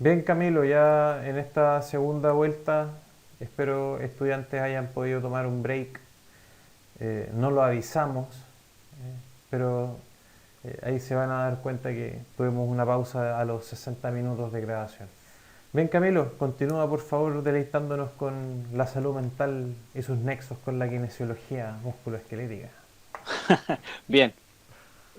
Bien, Camilo, ya en esta segunda vuelta espero estudiantes hayan podido tomar un break. No lo avisamos, pero ahí se van a dar cuenta que tuvimos una pausa a los 60 minutos de grabación. Bien, Camilo, continúa por favor deleitándonos con la salud mental y sus nexos con la kinesiología musculoesquelética. Bien,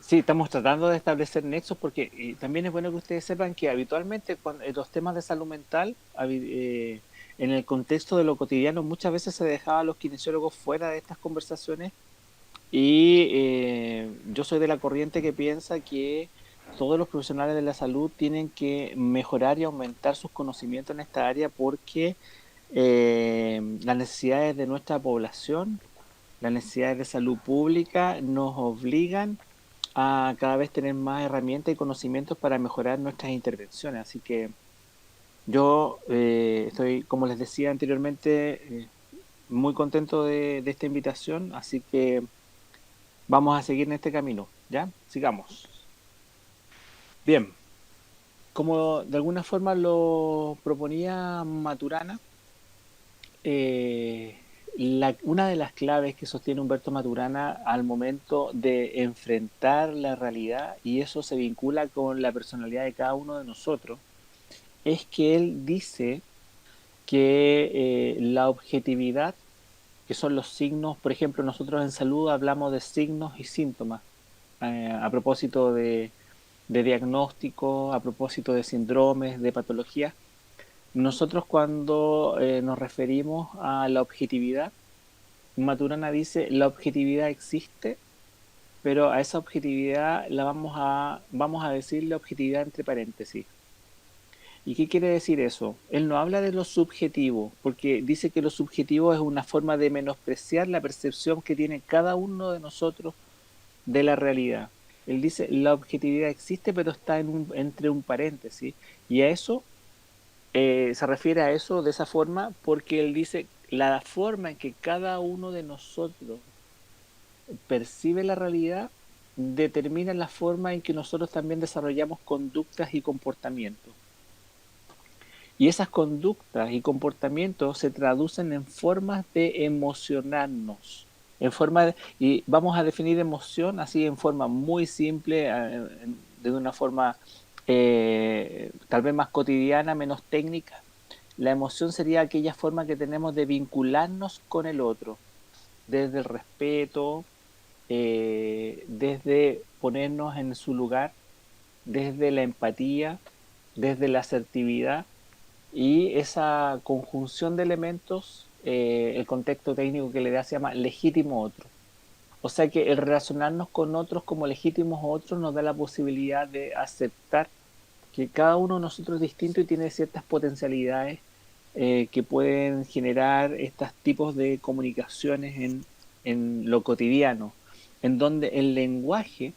sí, estamos tratando de establecer nexos porque también es bueno que ustedes sepan que habitualmente cuando, los temas de salud mental, en el contexto de lo cotidiano, muchas veces se dejaba a los kinesiólogos fuera de estas conversaciones y yo soy de la corriente que piensa que todos los profesionales de la salud tienen que mejorar y aumentar sus conocimientos en esta área porque las necesidades de nuestra población, las necesidades de salud pública nos obligan a cada vez tener más herramientas y conocimientos para mejorar nuestras intervenciones. Así que yo estoy, como les decía anteriormente, muy contento de esta invitación, así que vamos a seguir en este camino, ¿ya? Sigamos. Bien, como de alguna forma lo proponía Maturana, una de las claves que sostiene Humberto Maturana al momento de enfrentar la realidad, y eso se vincula con la personalidad de cada uno de nosotros, es que él dice que la objetividad, que son los signos, por ejemplo, nosotros en salud hablamos de signos y síntomas, a propósito de diagnóstico, a propósito de síndromes, de patologías. Nosotros cuando nos referimos a la objetividad, Maturana dice, la objetividad existe, pero a esa objetividad vamos a decirle objetividad entre paréntesis. ¿Y qué quiere decir eso? Él no habla de lo subjetivo, porque dice que lo subjetivo es una forma de menospreciar la percepción que tiene cada uno de nosotros de la realidad. Él dice, la objetividad existe, pero está entre un paréntesis. Y a eso, se refiere a eso de esa forma, porque él dice, la forma en que cada uno de nosotros percibe la realidad determina la forma en que nosotros también desarrollamos conductas y comportamientos. Y esas conductas y comportamientos se traducen en formas de emocionarnos. Y vamos a definir emoción así en forma muy simple, de una forma tal vez más cotidiana, menos técnica. La emoción sería aquella forma que tenemos de vincularnos con el otro, desde el respeto, desde ponernos en su lugar, desde la empatía, desde la asertividad y esa conjunción de elementos, el contexto técnico que le da se llama legítimo otro. O sea que el relacionarnos con otros como legítimos otros nos da la posibilidad de aceptar que cada uno de nosotros es distinto y tiene ciertas potencialidades que pueden generar estos tipos de comunicaciones en lo cotidiano, en donde el lenguaje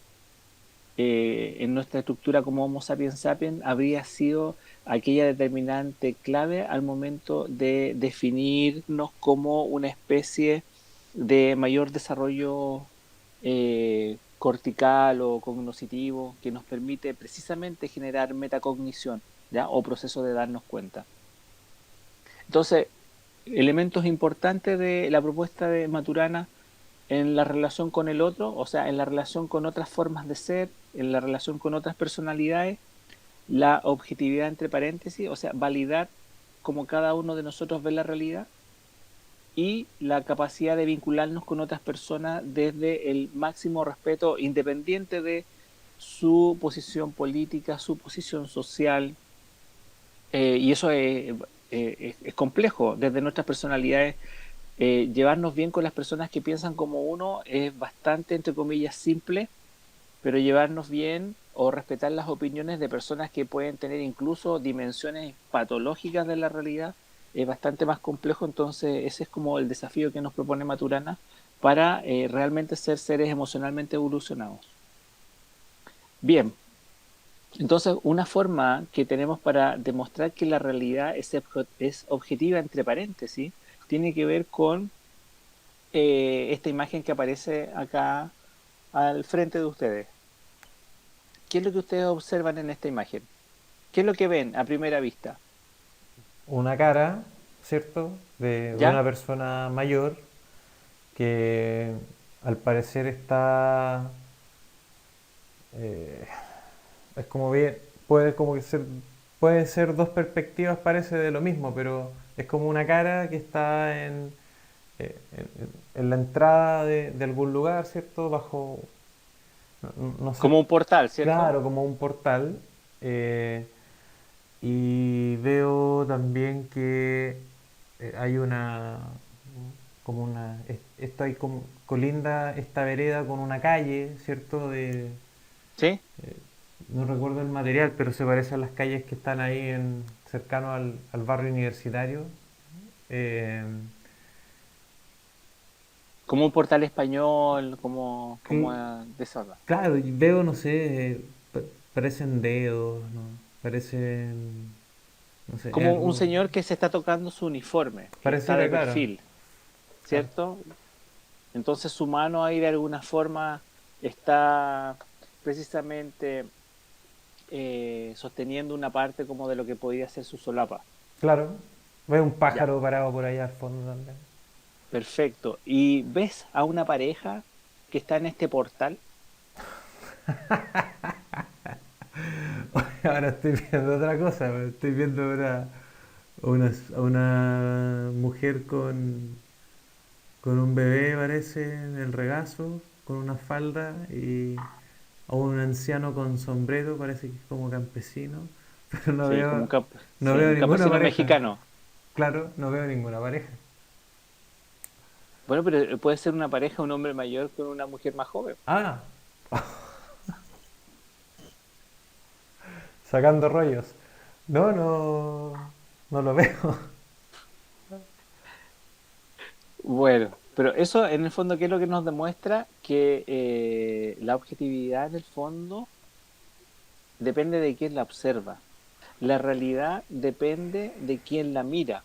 en nuestra estructura como Homo sapiens sapiens habría sido aquella determinante clave al momento de definirnos como una especie de mayor desarrollo cortical o cognoscitivo que nos permite precisamente generar metacognición, ¿ya? O proceso de darnos cuenta. Entonces, elementos importantes de la propuesta de Maturana en la relación con el otro, o sea, en la relación con otras formas de ser, en la relación con otras personalidades, la objetividad entre paréntesis, o sea, validar cómo cada uno de nosotros ve la realidad y la capacidad de vincularnos con otras personas desde el máximo respeto independiente de su posición política, su posición social, y eso es complejo desde nuestras personalidades. Llevarnos bien con las personas que piensan como uno es bastante, entre comillas, simple, pero llevarnos bien o respetar las opiniones de personas que pueden tener incluso dimensiones patológicas de la realidad es bastante más complejo. Entonces ese es como el desafío que nos propone Maturana para realmente ser seres emocionalmente evolucionados. Bien, entonces una forma que tenemos para demostrar que la realidad es objetiva, entre paréntesis, tiene que ver con esta imagen que aparece acá al frente de ustedes. ¿Qué es lo que ustedes observan en esta imagen? ¿Qué es lo que ven a primera vista? Una cara, ¿cierto? De ¿Ya? una persona mayor que al parecer está, eh, es como bien, puede como que ser, pueden ser dos perspectivas, parece de lo mismo, pero es como una cara que está en la entrada de algún lugar, ¿cierto? Bajo, no sé, Como un portal, ¿cierto? claro, como un portal. eh, y veo también que hay como esto hay como, colinda esta vereda con una calle, ¿cierto? ¿Sí? No recuerdo el material, pero se parece a las calles que están ahí cercano al barrio universitario. Eh, Como un portal español, como que, de esa onda. claro, y veo, no sé, parecen dedos, ¿no? Parecen, no sé, Como un señor que se está tocando su uniforme, que está pareciera, de claro, perfil, claro. ¿cierto? Entonces su mano ahí de alguna forma está precisamente sosteniendo una parte como de lo que podría ser su solapa. Claro, veo un Ya, pájaro parado por allá al fondo también. perfecto. ¿Y ves a una pareja que está en este portal? Ahora estoy viendo otra cosa, estoy viendo a una mujer con un bebé, parece, en el regazo, con una falda, y a un anciano con sombrero, parece que es como campesino, pero Sí, como un, no sí, veo un ninguna campesino pareja. mexicano. Claro, no veo ninguna pareja. Bueno, pero puede ser una pareja, un hombre mayor con una mujer más joven. Ah, sacando rollos. No lo veo. Bueno, pero eso en el fondo, ¿qué es lo que nos demuestra? Que la objetividad en el fondo depende de quién la observa. La realidad depende de quién la mira.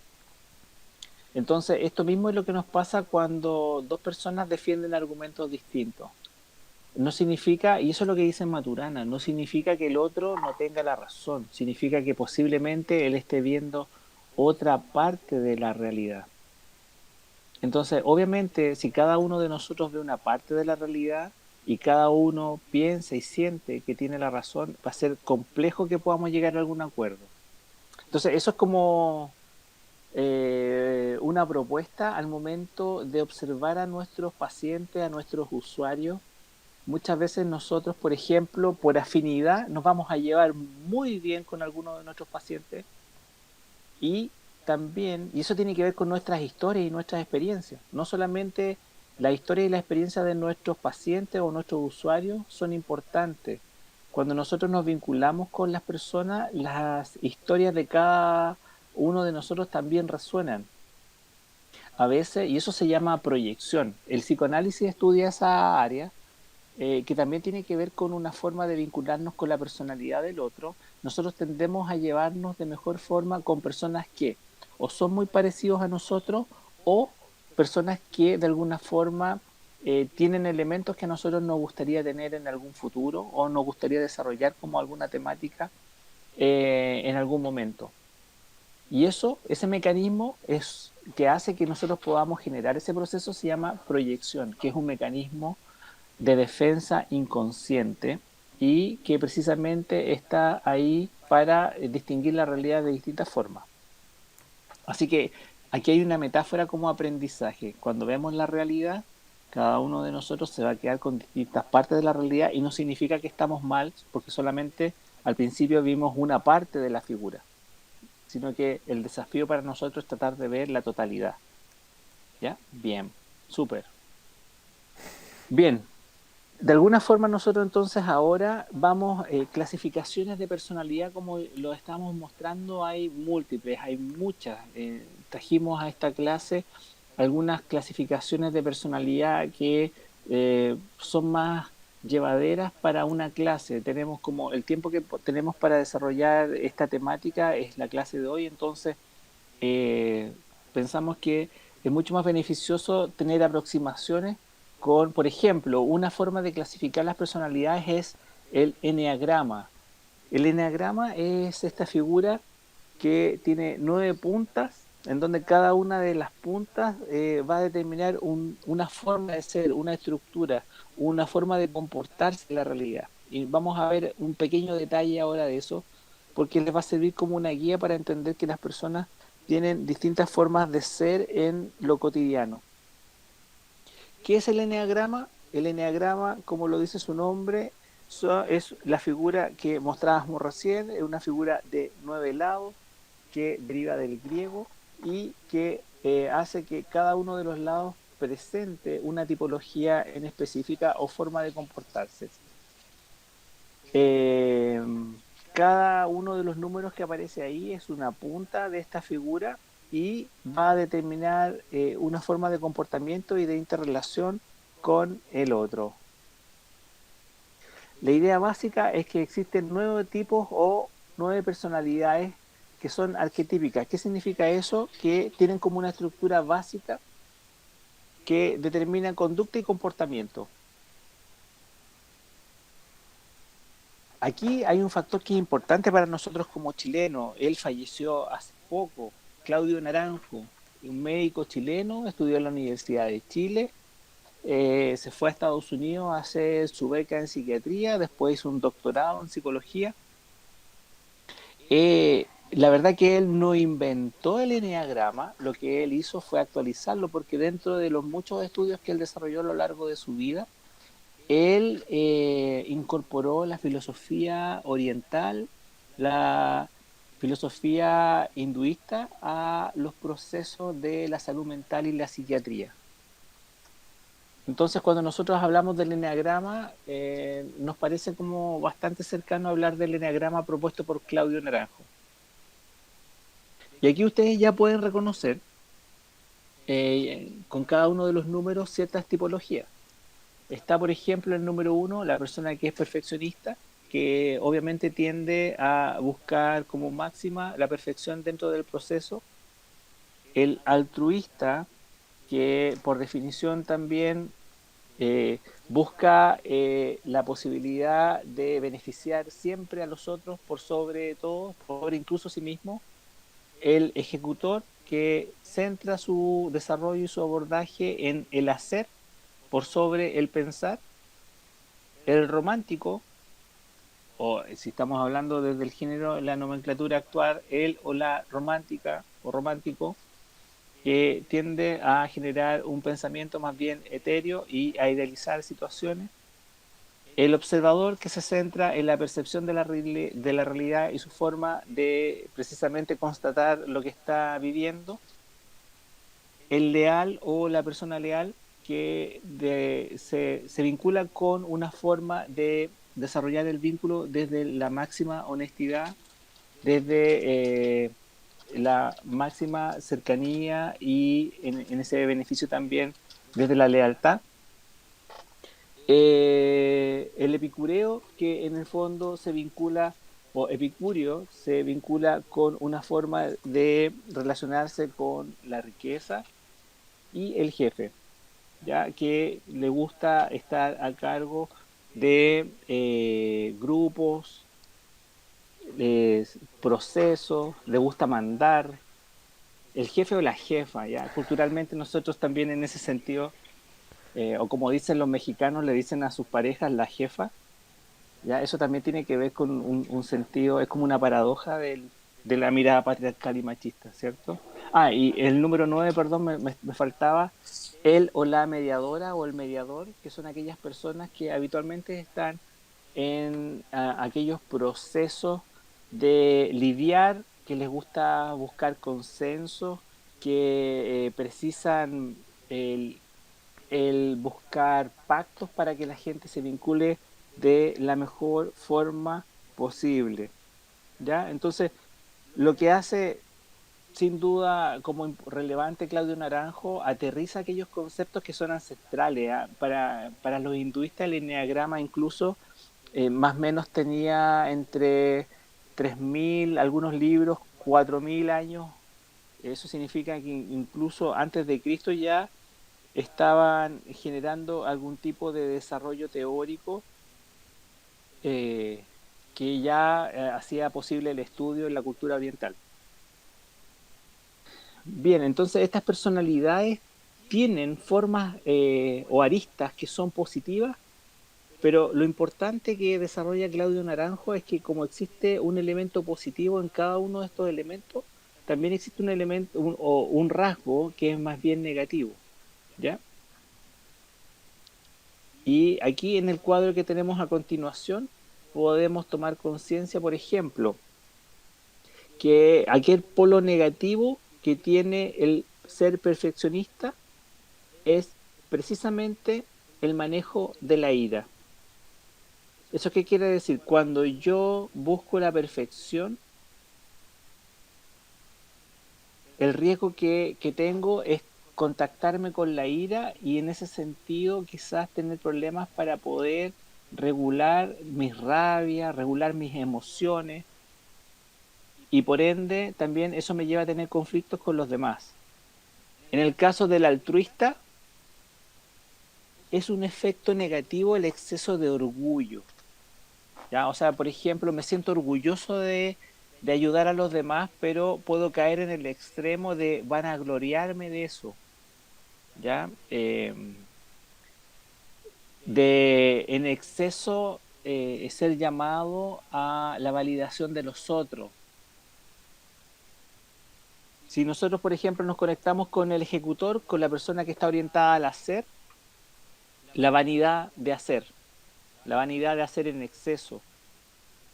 Entonces, esto mismo es lo que nos pasa cuando dos personas defienden argumentos distintos. No significa, y eso es lo que dice Maturana, no significa que el otro no tenga la razón, significa que posiblemente él esté viendo otra parte de la realidad. Entonces, obviamente, si cada uno de nosotros ve una parte de la realidad y cada uno piensa y siente que tiene la razón, va a ser complejo que podamos llegar a algún acuerdo. Entonces, eso es como una propuesta al momento de observar a nuestros pacientes, a nuestros usuarios. Muchas veces nosotros, por ejemplo, por afinidad, nos vamos a llevar muy bien con algunos de nuestros pacientes y también, y eso tiene que ver con nuestras historias y nuestras experiencias, no solamente la historia y la experiencia de nuestros pacientes o nuestros usuarios son importantes. Cuando nosotros nos vinculamos con las personas, las historias de cada uno de nosotros también resuenan. A veces, y eso se llama proyección. El psicoanálisis estudia esa área que también tiene que ver con una forma de vincularnos con la personalidad del otro. Nosotros tendemos a llevarnos de mejor forma con personas que o son muy parecidos a nosotros o personas que de alguna forma tienen elementos que a nosotros nos gustaría tener en algún futuro o nos gustaría desarrollar como alguna temática en algún momento. Y eso, ese mecanismo es que hace que nosotros podamos generar ese proceso se llama proyección, que es un mecanismo de defensa inconsciente y que precisamente está ahí para distinguir la realidad de distintas formas. Así que aquí hay una metáfora como aprendizaje. Cuando vemos la realidad, cada uno de nosotros se va a quedar con distintas partes de la realidad y no significa que estamos mal porque solamente al principio vimos una parte de la figura, sino que el desafío para nosotros es tratar de ver la totalidad. ¿Ya? Bien, súper. Bien, de alguna forma nosotros entonces ahora vamos, clasificaciones de personalidad como lo estamos mostrando, hay múltiples, hay muchas. Trajimos a esta clase algunas clasificaciones de personalidad que son más llevaderas para una clase. Tenemos como el tiempo que tenemos para desarrollar esta temática es la clase de hoy, entonces eh, pensamos que es mucho más beneficioso tener aproximaciones por ejemplo, una forma de clasificar las personalidades es el enneagrama. El eneagrama es esta figura que tiene 9 puntas, en donde cada una de las puntas va a determinar una forma de ser, una estructura, una forma de comportarse en la realidad. Y vamos a ver un pequeño detalle ahora de eso, porque les va a servir como una guía para entender que las personas tienen distintas formas de ser en lo cotidiano. ¿Qué es el eneagrama? El eneagrama, como lo dice su nombre, es la figura que mostrábamos recién, es una figura de 9 lados que deriva del griego y que hace que cada uno de los lados presente una tipología en específica o forma de comportarse. Eh, Cada uno de los números que aparece ahí es una punta de esta figura y va a determinar una forma de comportamiento y de interrelación con el otro. La idea básica es que existen 9 tipos o 9 personalidades que son arquetípicas. ¿Qué significa eso? Que tienen como una estructura básica que determina conducta y comportamiento. Aquí hay un factor que es importante para nosotros como chilenos. Él falleció hace poco, Claudio Naranjo, un médico chileno, estudió en la Universidad de Chile, se fue a Estados Unidos a hacer su beca en psiquiatría, después hizo un doctorado en psicología. La verdad que él no inventó el eneagrama, lo que él hizo fue actualizarlo, porque dentro de los muchos estudios que él desarrolló a lo largo de su vida, él incorporó la filosofía oriental, la filosofía hinduista a los procesos de la salud mental y la psiquiatría. Entonces, cuando nosotros hablamos del eneagrama, nos parece como bastante cercano hablar del eneagrama propuesto por Claudio Naranjo. Y aquí ustedes ya pueden reconocer con cada uno de los números ciertas tipologías. Está, por ejemplo, el número 1, la persona que es perfeccionista, que obviamente tiende a buscar como máxima la perfección dentro del proceso. El altruista, que por definición también busca la posibilidad de beneficiar siempre a los otros por sobre todo, por incluso sí mismo. El ejecutor, que centra su desarrollo y su abordaje en el hacer por sobre el pensar. El romántico, o si estamos hablando desde el género, la nomenclatura actual, el o la romántica o romántico, que tiende a generar un pensamiento más bien etéreo y a idealizar situaciones. El observador, que se centra en la percepción de la realidad y su forma de precisamente constatar lo que está viviendo. El leal o la persona leal, que se vincula con una forma de desarrollar el vínculo desde la máxima honestidad, desde la máxima cercanía y en ese beneficio también desde la lealtad. El epicureo, que en el fondo se vincula, o epicurio, se vincula con una forma de relacionarse con la riqueza. Y el jefe, ya que le gusta estar a cargo de grupos, procesos, le gusta mandar. El jefe o la jefa, ya culturalmente nosotros también en ese sentido, o como dicen los mexicanos, le dicen a sus parejas la jefa. Ya eso también tiene que ver con un sentido, es como una paradoja de la mirada patriarcal y machista, ¿cierto? Ah, y el número 9, perdón, me faltaba el o la mediadora o el mediador, que son aquellas personas que habitualmente están en aquellos procesos de lidiar, que les gusta buscar consenso, que precisan el, el buscar pactos para que la gente se vincule de la mejor forma posible. ¿Ya? Entonces, lo que hace sin duda como relevante Claudio Naranjo, aterriza aquellos conceptos que son ancestrales. ¿Eh? Para los hinduistas el enneagrama incluso más o menos tenía entre 3.000, algunos libros, 4.000 años. Eso significa que incluso antes de Cristo ya estaban generando algún tipo de desarrollo teórico. Eh, que ya hacía posible el estudio en la cultura oriental. Bien, entonces estas personalidades tienen formas o aristas que son positivas, pero lo importante que desarrolla Claudio Naranjo es que como existe un elemento positivo en cada uno de estos elementos, también existe un elemento o un rasgo que es más bien negativo, ¿ya? Y aquí en el cuadro que tenemos a continuación podemos tomar conciencia, por ejemplo, que aquel polo negativo que tiene el ser perfeccionista es precisamente el manejo de la ira. ¿Eso qué quiere decir? Cuando yo busco la perfección, el riesgo que tengo es contactarme con la ira y en ese sentido quizás tener problemas para poder regular mis rabias, regular mis emociones y por ende también eso me lleva a tener conflictos con los demás. En el caso del altruista es un efecto negativo el exceso de orgullo. ¿Ya? O sea, por ejemplo, me siento orgulloso de ayudar a los demás, pero puedo caer en el extremo de vanagloriarme de eso, ¿ya? De en exceso ser llamado a la validación de los otros. Si nosotros, por ejemplo, nos conectamos con el ejecutor, con la persona que está orientada al hacer, la la vanidad de hacer en exceso,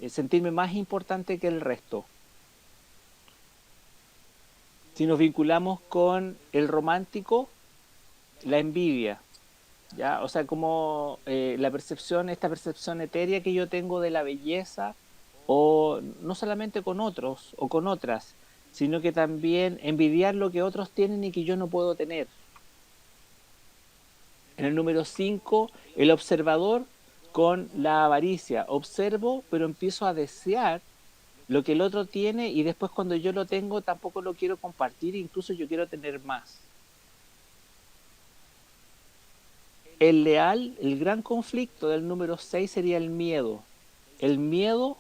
sentirme más importante que el resto. Si nos vinculamos con el romántico, la envidia, ¿ya? O sea, como la percepción, esta percepción etérea que yo tengo de la belleza, o no solamente con otros o con otras, sino que también envidiar lo que otros tienen y que yo no puedo tener. En el número 5 el observador con la avaricia. Observo, pero empiezo a desear lo que el otro tiene y después cuando yo lo tengo tampoco lo quiero compartir, incluso yo quiero tener más. El leal, el gran conflicto del número 6 sería el miedo. El miedo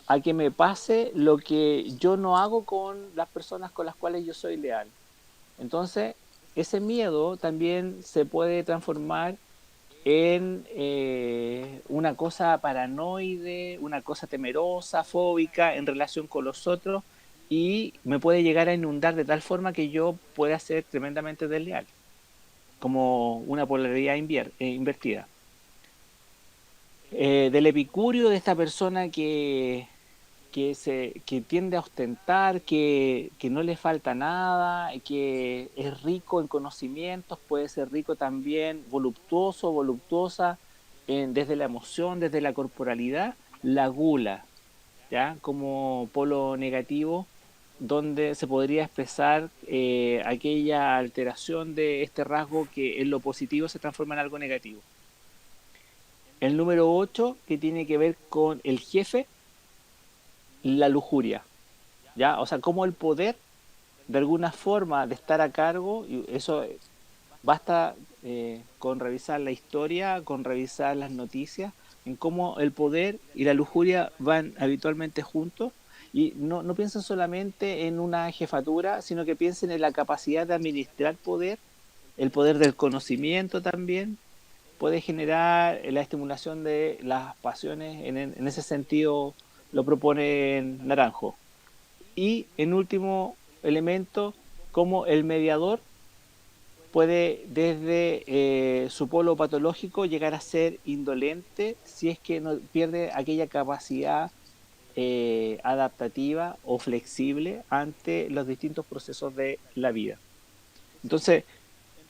a que me pase lo que yo no hago con las personas con las cuales yo soy leal. Entonces, ese miedo también se puede transformar en una cosa paranoide, una cosa temerosa, fóbica en relación con los otros y me puede llegar a inundar de tal forma que yo pueda ser tremendamente desleal, como una polaridad invertida. Del epicurio, de esta persona que tiende a ostentar, que no le falta nada, que es rico en conocimientos, puede ser rico también, voluptuoso, voluptuosa, desde la emoción, desde la corporalidad, la gula, ¿ya? Como polo negativo, donde se podría expresar aquella alteración de este rasgo que en lo positivo se transforma en algo negativo. El número 8 que tiene que ver con el jefe, la lujuria, ¿ya? O sea, como el poder, de alguna forma, de estar a cargo, y eso basta con revisar la historia, con revisar las noticias, en cómo el poder y la lujuria van habitualmente juntos, y no piensen solamente en una jefatura, sino que piensen en la capacidad de administrar poder, el poder del conocimiento también, puede generar la estimulación de las pasiones, en ese sentido lo propone Naranjo. Y en último elemento, como el mediador puede desde su polo patológico llegar a ser indolente si es que no pierde aquella capacidad adaptativa o flexible ante los distintos procesos de la vida. Entonces,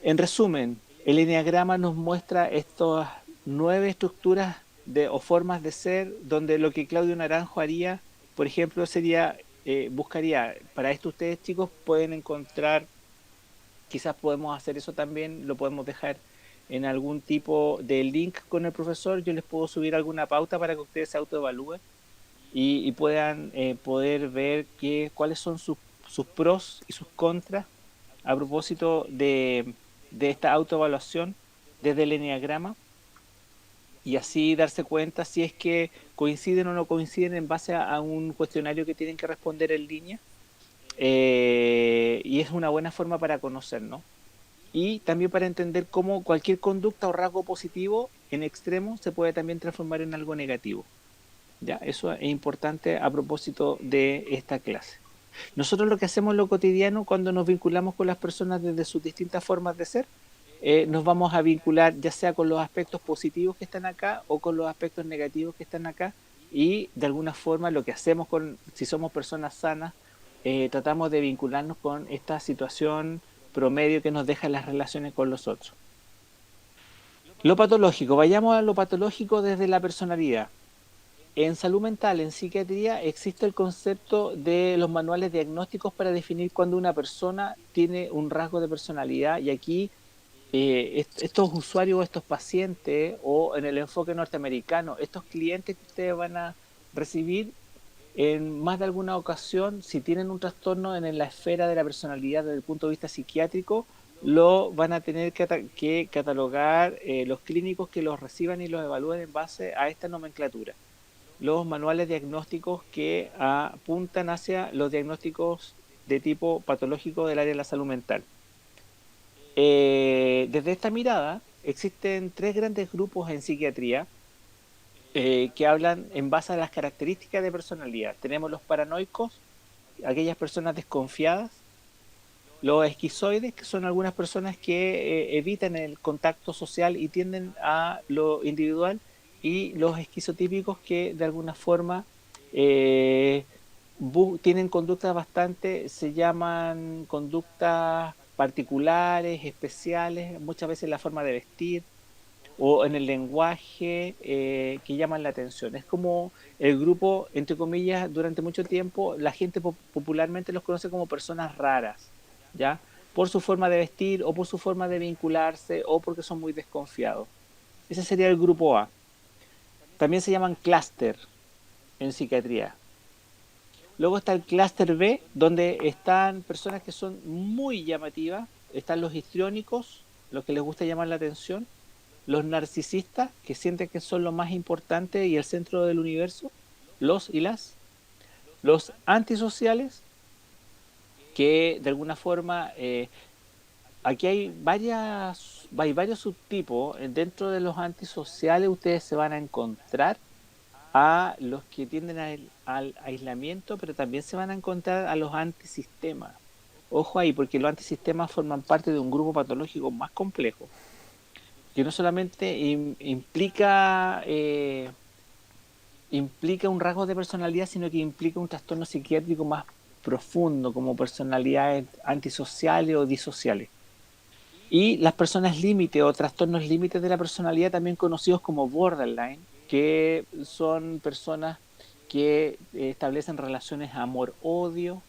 en resumen, el enneagrama nos muestra estas 9 estructuras o formas de ser, donde lo que Claudio Naranjo haría, por ejemplo, sería, buscaría, para esto ustedes chicos pueden encontrar, quizás podemos hacer eso también, lo podemos dejar en algún tipo de link con el profesor, yo les puedo subir alguna pauta para que ustedes se autoevalúen y puedan poder ver cuáles son sus pros y sus contras a propósito de esta autoevaluación desde el enneagrama y así darse cuenta si es que coinciden o no coinciden en base a un cuestionario que tienen que responder en línea. Y es una buena forma para conocernos y también para entender cómo cualquier conducta o rasgo positivo en extremo se puede también transformar en algo negativo. ¿Ya? Eso es importante a propósito de esta clase. Nosotros lo que hacemos en lo cotidiano cuando nos vinculamos con las personas desde sus distintas formas de ser, nos vamos a vincular ya sea con los aspectos positivos que están acá o con los aspectos negativos que están acá y de alguna forma lo que hacemos si somos personas sanas, tratamos de vincularnos con esta situación promedio que nos dejan las relaciones con los otros. Lo patológico, vayamos a lo patológico desde la personalidad. En salud mental, en psiquiatría, existe el concepto de los manuales diagnósticos para definir cuando una persona tiene un rasgo de personalidad y aquí estos usuarios, estos pacientes o en el enfoque norteamericano, estos clientes que ustedes van a recibir en más de alguna ocasión, si tienen un trastorno en la esfera de la personalidad desde el punto de vista psiquiátrico, lo van a tener que catalogar los clínicos que los reciban y los evalúen en base a esta nomenclatura. Los manuales diagnósticos que apuntan hacia los diagnósticos de tipo patológico del área de la salud mental. Desde esta mirada, existen tres grandes grupos en psiquiatría que hablan en base a las características de personalidad. Tenemos los paranoicos, aquellas personas desconfiadas, los esquizoides, que son algunas personas que evitan el contacto social y tienden a lo individual, y los esquizotípicos que de alguna forma eh, tienen conductas bastante, se llaman conductas particulares, especiales, muchas veces la forma de vestir o en el lenguaje que llaman la atención. Es como el grupo, entre comillas, durante mucho tiempo la gente popularmente los conoce como personas raras, ¿ya? Por su forma de vestir o por su forma de vincularse o porque son muy desconfiados. Ese sería el grupo A. También se llaman clúster en psiquiatría. Luego está el clúster B, donde están personas que son muy llamativas. Están los histriónicos, los que les gusta llamar la atención, los narcisistas, que sienten que son lo más importante y el centro del universo, los y los antisociales, que de alguna forma, aquí hay varios subtipos. Dentro de los antisociales ustedes se van a encontrar a los que tienden al aislamiento, pero también se van a encontrar a los antisistemas. Ojo ahí, porque los antisistemas forman parte de un grupo patológico más complejo, que no solamente implica un rasgo de personalidad, sino que implica un trastorno psiquiátrico más profundo, como personalidades antisociales o disociales. Y las personas límite o trastornos límites de la personalidad, también conocidos como borderline, que son personas que establecen relaciones amor-odio,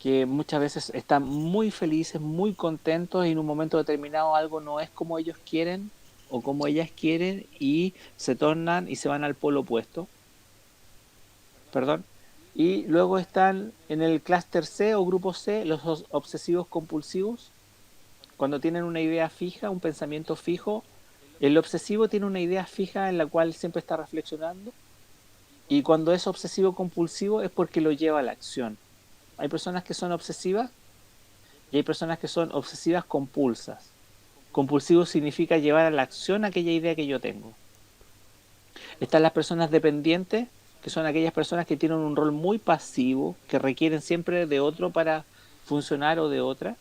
que muchas veces están muy felices, muy contentos y en un momento determinado algo no es como ellos quieren o como ellas quieren y se tornan y se van al polo opuesto. Perdón. Y luego están en el clúster C o grupo C los obsesivos compulsivos. Cuando tienen una idea fija, un pensamiento fijo, el obsesivo tiene una idea fija en la cual siempre está reflexionando, y cuando es obsesivo compulsivo es porque lo lleva a la acción. Hay personas que son obsesivas y hay personas que son obsesivas compulsas. Compulsivo significa llevar a la acción aquella idea que yo tengo. Están las personas dependientes, que son aquellas personas que tienen un rol muy pasivo, que requieren siempre de otro para funcionar o de otra.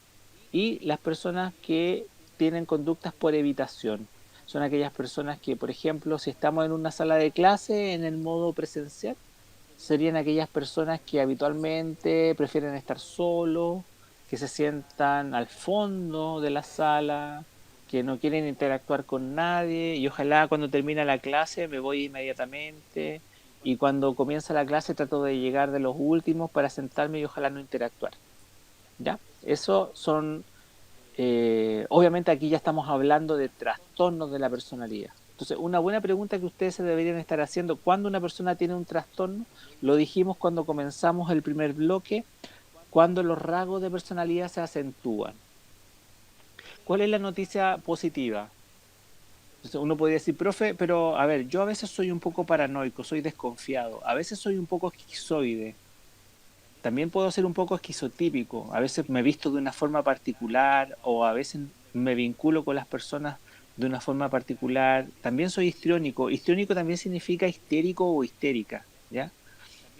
Y las personas que tienen conductas por evitación. Son aquellas personas que, por ejemplo, si estamos en una sala de clase en el modo presencial, serían aquellas personas que habitualmente prefieren estar solos, que se sientan al fondo de la sala, que no quieren interactuar con nadie y ojalá cuando termina la clase me voy inmediatamente y cuando comienza la clase trato de llegar de los últimos para sentarme y ojalá no interactuar. ¿Ya? Eso son, obviamente aquí ya estamos hablando de trastornos de la personalidad. Entonces, una buena pregunta que ustedes se deberían estar haciendo, ¿cuándo una persona tiene un trastorno? Lo dijimos cuando comenzamos el primer bloque, cuando los rasgos de personalidad se acentúan. ¿Cuál es la noticia positiva? Entonces uno podría decir, profe, pero a ver, yo a veces soy un poco paranoico, soy desconfiado, a veces soy un poco esquizoide, también puedo ser un poco esquizotípico, a veces me visto de una forma particular o a veces me vinculo con las personas de una forma particular, también soy histriónico, histriónico también significa histérico o histérica, ¿ya?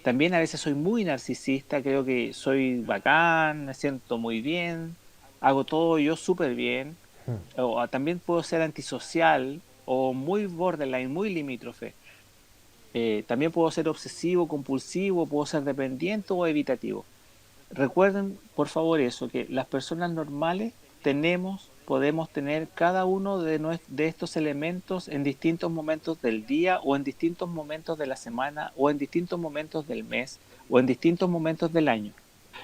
También a veces soy muy narcisista, creo que soy bacán, me siento muy bien, hago todo yo súper bien, o también puedo ser antisocial o muy borderline, muy limítrofe. También puedo ser obsesivo, compulsivo, puedo ser dependiente o evitativo. Recuerden, por favor, eso, que las personas normales podemos tener cada uno de estos elementos en distintos momentos del día o en distintos momentos de la semana o en distintos momentos del mes o en distintos momentos del año.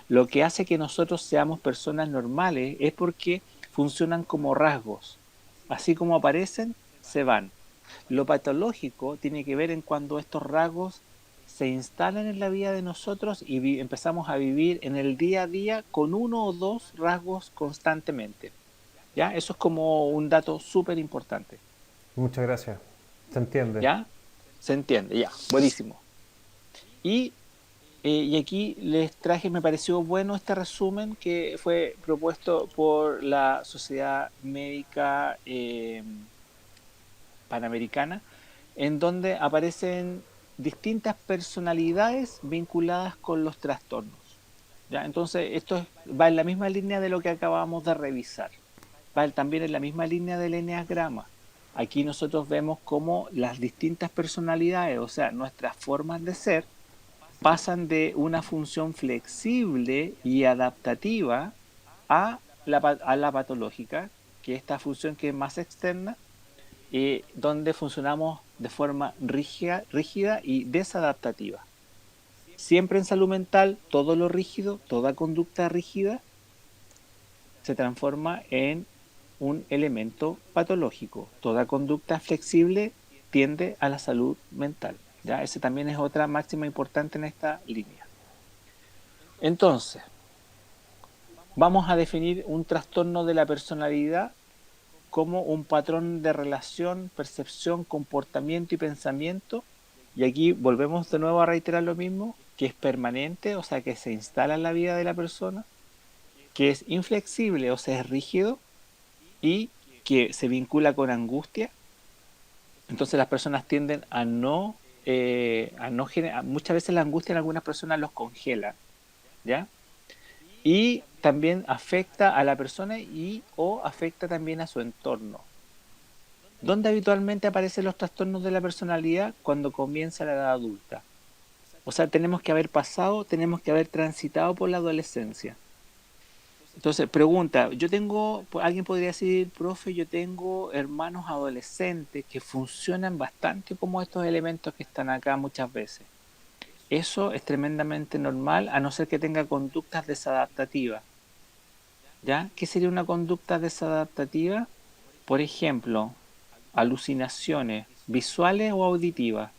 Lo que hace que nosotros seamos personas normales es porque funcionan como rasgos. Así como aparecen, se van. Lo patológico tiene que ver en cuando estos rasgos se instalan en la vida de nosotros y empezamos a vivir en el día a día con uno o dos rasgos constantemente. ¿Ya? Eso es como un dato súper importante. Muchas gracias. Se entiende. ¿Ya? ¿Se entiende? Ya, buenísimo. Y, y aquí les traje, me pareció bueno este resumen que fue propuesto por la Sociedad Médica Panamericana, en donde aparecen distintas personalidades vinculadas con los trastornos. ¿Ya? Entonces, va en la misma línea de lo que acabamos de revisar. Va también en la misma línea del eneagrama. Aquí nosotros vemos cómo las distintas personalidades, o sea, nuestras formas de ser, pasan de una función flexible y adaptativa a la patológica, que es esta función que es más externa, donde funcionamos de forma rígida y desadaptativa. Siempre en salud mental, todo lo rígido, toda conducta rígida se transforma en un elemento patológico. Toda conducta flexible tiende a la salud mental. ¿Ya? Ese también es otra máxima importante en esta línea. Entonces, vamos a definir un trastorno de la personalidad como un patrón de relación, percepción, comportamiento y pensamiento. Y aquí volvemos de nuevo a reiterar lo mismo, que es permanente, o sea, que se instala en la vida de la persona, que es inflexible, o sea, es rígido y que se vincula con angustia. Entonces las personas tienden a no generar, muchas veces la angustia en algunas personas los congela, ¿ya? Y también afecta a la persona y o afecta también a su entorno. ¿Dónde habitualmente aparecen los trastornos de la personalidad? Cuando comienza la edad adulta. O sea, tenemos que haber transitado por la adolescencia. Entonces, pregunta, alguien podría decir, profe, yo tengo hermanos adolescentes que funcionan bastante como estos elementos que están acá muchas veces. Eso es tremendamente normal, a no ser que tenga conductas desadaptativas. ¿Ya? ¿Qué sería una conducta desadaptativa? Por ejemplo, alucinaciones visuales o auditivas.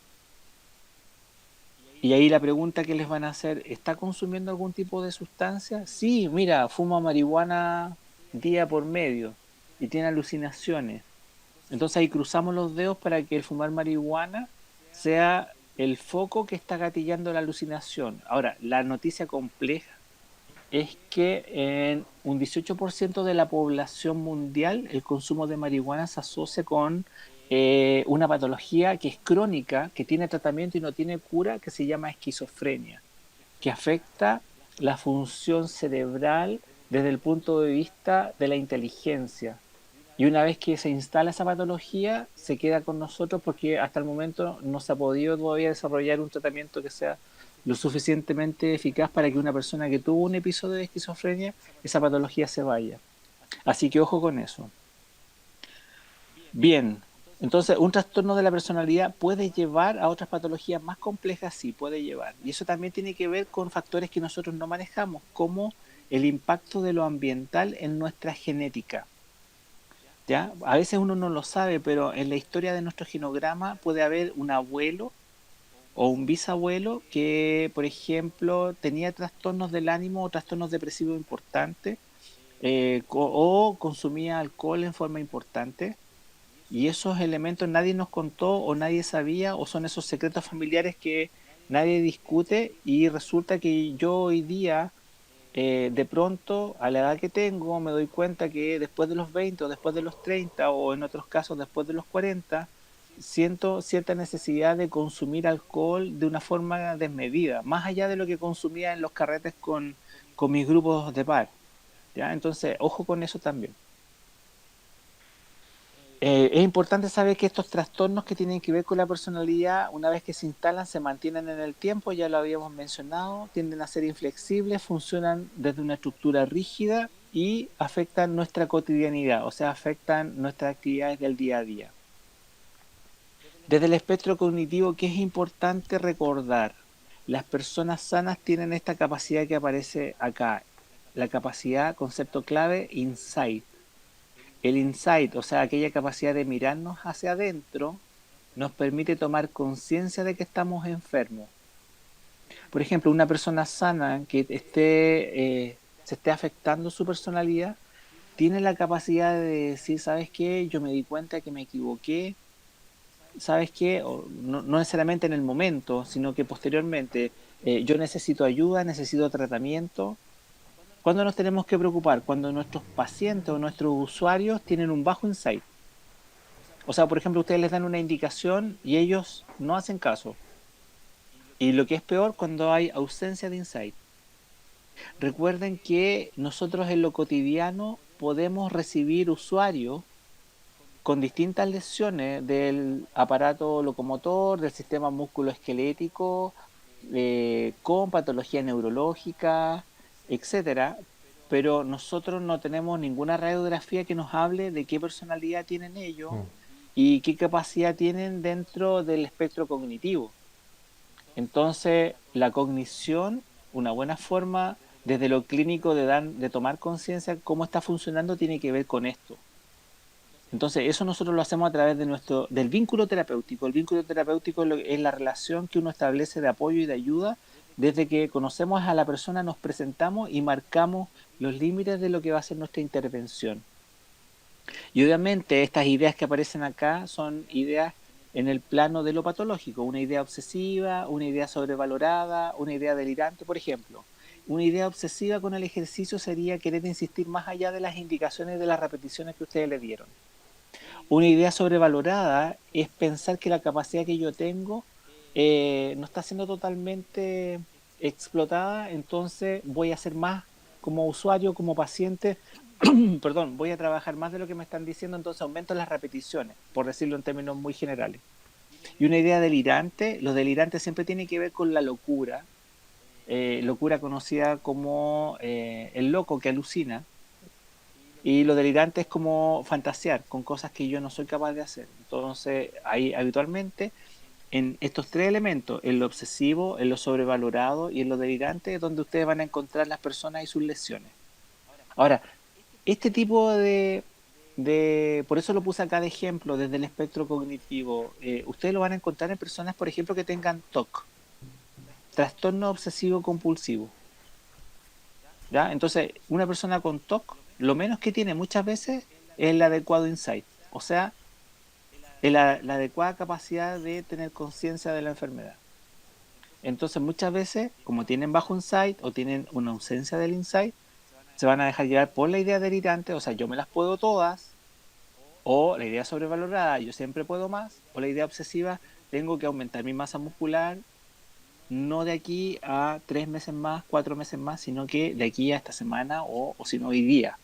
Y ahí la pregunta que les van a hacer, ¿está consumiendo algún tipo de sustancia? Sí, mira, fuma marihuana día por medio y tiene alucinaciones. Entonces ahí cruzamos los dedos para que el fumar marihuana sea el foco que está gatillando la alucinación. Ahora, la noticia compleja es que en un 18% de la población mundial el consumo de marihuana se asocia con una patología que es crónica, que tiene tratamiento y no tiene cura, que se llama esquizofrenia, que afecta la función cerebral desde el punto de vista de la inteligencia. Y una vez que se instala esa patología, se queda con nosotros porque hasta el momento no se ha podido todavía desarrollar un tratamiento que sea lo suficientemente eficaz para que una persona que tuvo un episodio de esquizofrenia, esa patología se vaya. Así que ojo con eso. Bien, entonces un trastorno de la personalidad puede llevar a otras patologías más complejas, sí, puede llevar. Y eso también tiene que ver con factores que nosotros no manejamos, como el impacto de lo ambiental en nuestra genética. ¿Ya? A veces uno no lo sabe, pero en la historia de nuestro genograma puede haber un abuelo o un bisabuelo que, por ejemplo, tenía trastornos del ánimo o trastornos depresivos importantes o consumía alcohol en forma importante y esos elementos nadie nos contó o nadie sabía o son esos secretos familiares que nadie discute y resulta que yo hoy día de pronto a la edad que tengo me doy cuenta que después de los 20 o después de los 30 o en otros casos después de los 40 siento cierta necesidad de consumir alcohol de una forma desmedida, más allá de lo que consumía en los carretes con mis grupos de par. ¿Ya? Entonces, ojo con eso también. Es importante saber que estos trastornos que tienen que ver con la personalidad, una vez que se instalan, se mantienen en el tiempo, ya lo habíamos mencionado, tienden a ser inflexibles, funcionan desde una estructura rígida y afectan nuestra cotidianidad, o sea, afectan nuestras actividades del día a día. Desde el espectro cognitivo, ¿qué es importante recordar? Las personas sanas tienen esta capacidad que aparece acá, la capacidad, concepto clave, insight. El insight, o sea, aquella capacidad de mirarnos hacia adentro, nos permite tomar conciencia de que estamos enfermos. Por ejemplo, una persona sana que se esté afectando su personalidad, tiene la capacidad de decir, ¿sabes qué? Yo me di cuenta que me equivoqué, ¿sabes qué? O no, no necesariamente en el momento, sino que posteriormente, yo necesito ayuda, necesito tratamiento. ¿Cuándo nos tenemos que preocupar? Cuando nuestros pacientes o nuestros usuarios tienen un bajo insight. O sea, por ejemplo, ustedes les dan una indicación y ellos no hacen caso. Y lo que es peor, cuando hay ausencia de insight. Recuerden que nosotros en lo cotidiano podemos recibir usuarios con distintas lesiones del aparato locomotor, del sistema musculoesquelético, con patología neurológica, etcétera, pero nosotros no tenemos ninguna radiografía que nos hable de qué personalidad tienen ellos Mm. y qué capacidad tienen dentro del espectro cognitivo. Entonces, la cognición, una buena forma desde lo clínico de tomar conciencia cómo está funcionando, tiene que ver con esto. Entonces, eso nosotros lo hacemos a través del vínculo terapéutico. El vínculo terapéutico es la relación que uno establece de apoyo y de ayuda. Desde que conocemos a la persona, nos presentamos y marcamos los límites de lo que va a ser nuestra intervención. Y obviamente estas ideas que aparecen acá son ideas en el plano de lo patológico, una idea obsesiva, una idea sobrevalorada, una idea delirante, por ejemplo. Una idea obsesiva con el ejercicio sería querer insistir más allá de las indicaciones de las repeticiones que ustedes le dieron. Una idea sobrevalorada es pensar que la capacidad que yo tengo no está siendo totalmente explotada, entonces voy a hacer más como usuario, como paciente, perdón, voy a trabajar más de lo que me están diciendo, entonces aumento las repeticiones, por decirlo en términos muy generales. Y una idea delirante, los delirantes siempre tienen que ver con la locura, locura conocida como el loco que alucina, y lo delirante es como fantasear con cosas que yo no soy capaz de hacer. Entonces, ahí habitualmente, en estos tres elementos, en lo obsesivo, en lo sobrevalorado y en lo delirante, es donde ustedes van a encontrar las personas y sus lesiones. Ahora, este tipo por eso lo puse acá de ejemplo, desde el espectro cognitivo, ustedes lo van a encontrar en personas, por ejemplo, que tengan TOC, trastorno obsesivo compulsivo. ¿Ya? Entonces, una persona con TOC, lo menos que tiene muchas veces es el adecuado insight, o sea, la adecuada capacidad de tener conciencia de la enfermedad. Entonces, muchas veces, como tienen bajo insight o tienen una ausencia del insight, se van a dejar llevar por la idea delirante, o sea, yo me las puedo todas, o la idea sobrevalorada, yo siempre puedo más, o la idea obsesiva, tengo que aumentar mi masa muscular, no de aquí a 3 meses más, 4 meses más, sino que de aquí a esta semana o si no hoy día.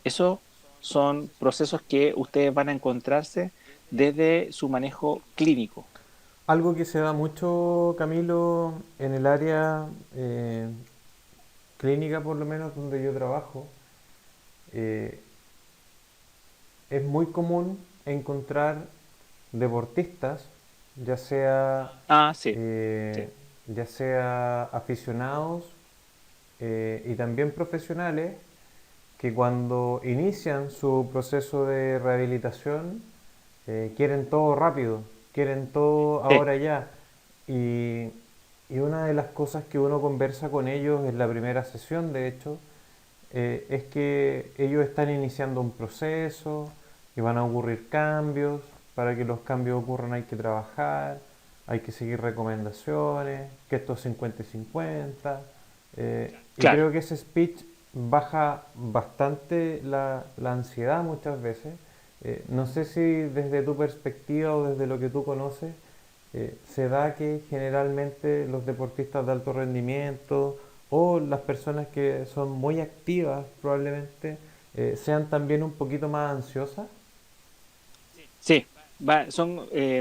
Esos son procesos que ustedes van a encontrarse desde su manejo clínico. Algo que se da mucho, Camilo, en el área clínica, por lo menos donde yo trabajo, eh, es muy común encontrar deportistas, ya sea, Ah, sí, eh, sí. ya sea aficionados y también profesionales, que cuando inician su proceso de rehabilitación quieren todo rápido, quieren todo Sí. ahora ya. Y, y una de las cosas que uno conversa con ellos en la primera sesión, de hecho, es que ellos están iniciando un proceso, y van a ocurrir cambios. Para que los cambios ocurran hay que trabajar, hay que seguir recomendaciones, que esto es 50 y 50. Y Claro. creo que ese speech baja bastante la ansiedad muchas veces. No sé si desde tu perspectiva o desde lo que tú conoces, se da que generalmente los deportistas de alto rendimiento o las personas que son muy activas probablemente sean también un poquito más ansiosas. Sí,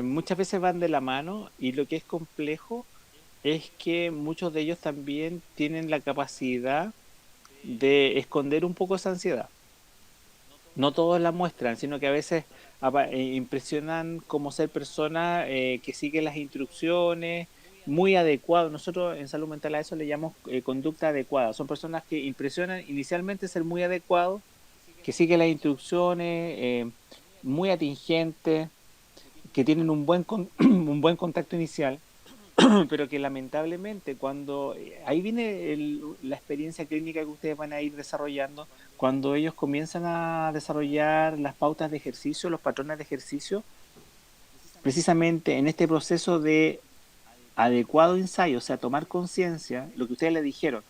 muchas veces van de la mano y lo que es complejo es que muchos de ellos también tienen la capacidad de esconder un poco esa ansiedad. No todos la muestran, sino que a veces impresionan como ser personas que siguen las instrucciones muy adecuado. Nosotros en salud mental a eso le llamamos conducta adecuada. Son personas que impresionan inicialmente ser muy adecuados, que siguen las instrucciones, muy atingentes, que tienen un buen contacto inicial, pero que lamentablemente cuando ahí viene la experiencia clínica que ustedes van a ir desarrollando, cuando ellos comienzan a desarrollar las pautas de ejercicio, los patrones de ejercicio, precisamente en este proceso de adecuado ensayo, o sea, tomar conciencia, lo que ustedes le dijeron,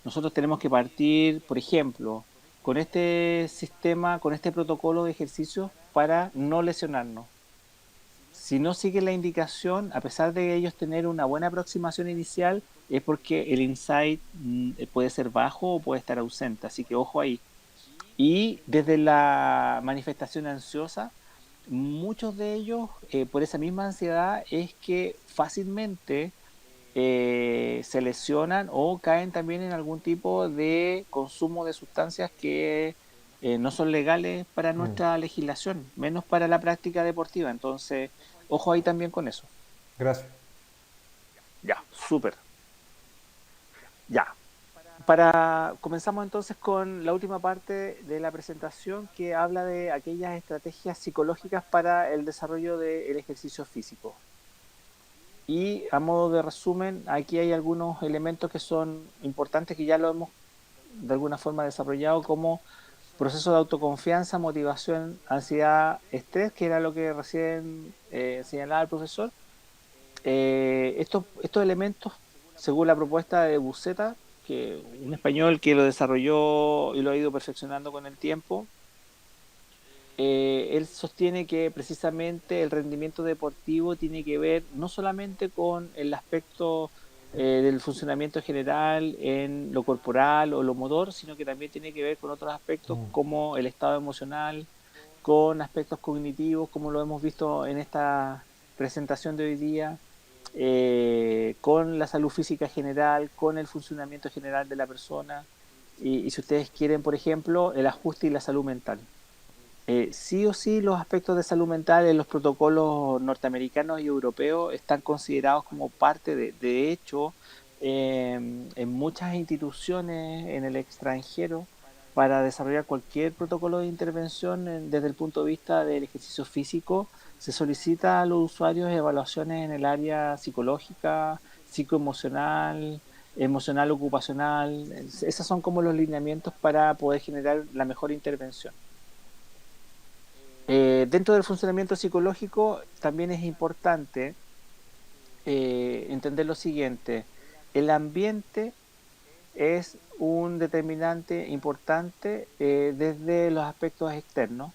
nosotros tenemos que partir, por ejemplo, con este sistema, con este protocolo de ejercicio para no lesionarnos. Si no siguen la indicación, a pesar de ellos tener una buena aproximación inicial, es porque el insight puede ser bajo o puede estar ausente. Así que ojo ahí. Y desde la manifestación ansiosa, muchos de ellos, por esa misma ansiedad, es que fácilmente se lesionan o caen también en algún tipo de consumo de sustancias que no son legales para Mm, nuestra legislación, menos para la práctica deportiva. Entonces, ojo ahí también con eso. gracias. Ya, súper. Ya. Comenzamos entonces con la última parte de la presentación que habla de aquellas estrategias psicológicas para el desarrollo del ejercicio físico. Y a modo de resumen, aquí hay algunos elementos que son importantes que ya lo hemos de alguna forma desarrollado como proceso de autoconfianza, motivación, ansiedad, estrés, que era lo que recién señalaba el profesor. Estos elementos, según la propuesta de Buceta, que un español que lo desarrolló y lo ha ido perfeccionando con el tiempo, él sostiene que precisamente el rendimiento deportivo tiene que ver no solamente con el aspecto del funcionamiento general en lo corporal o lo motor, sino que también tiene que ver con otros aspectos Mm, como el estado emocional, con aspectos cognitivos, como lo hemos visto en esta presentación de hoy día, con la salud física general, con el funcionamiento general de la persona y si ustedes quieren, por ejemplo, el ajuste y la salud mental. Sí o sí los aspectos de salud mental en los protocolos norteamericanos y europeos están considerados como parte de hecho, en muchas instituciones en el extranjero para desarrollar cualquier protocolo de intervención desde el punto de vista del ejercicio físico, se solicita a los usuarios evaluaciones en el área psicológica, psicoemocional, emocional ocupacional. Esos son como los lineamientos para poder generar la mejor intervención. Dentro del funcionamiento psicológico también es importante entender lo siguiente. El ambiente es un determinante importante desde los aspectos externos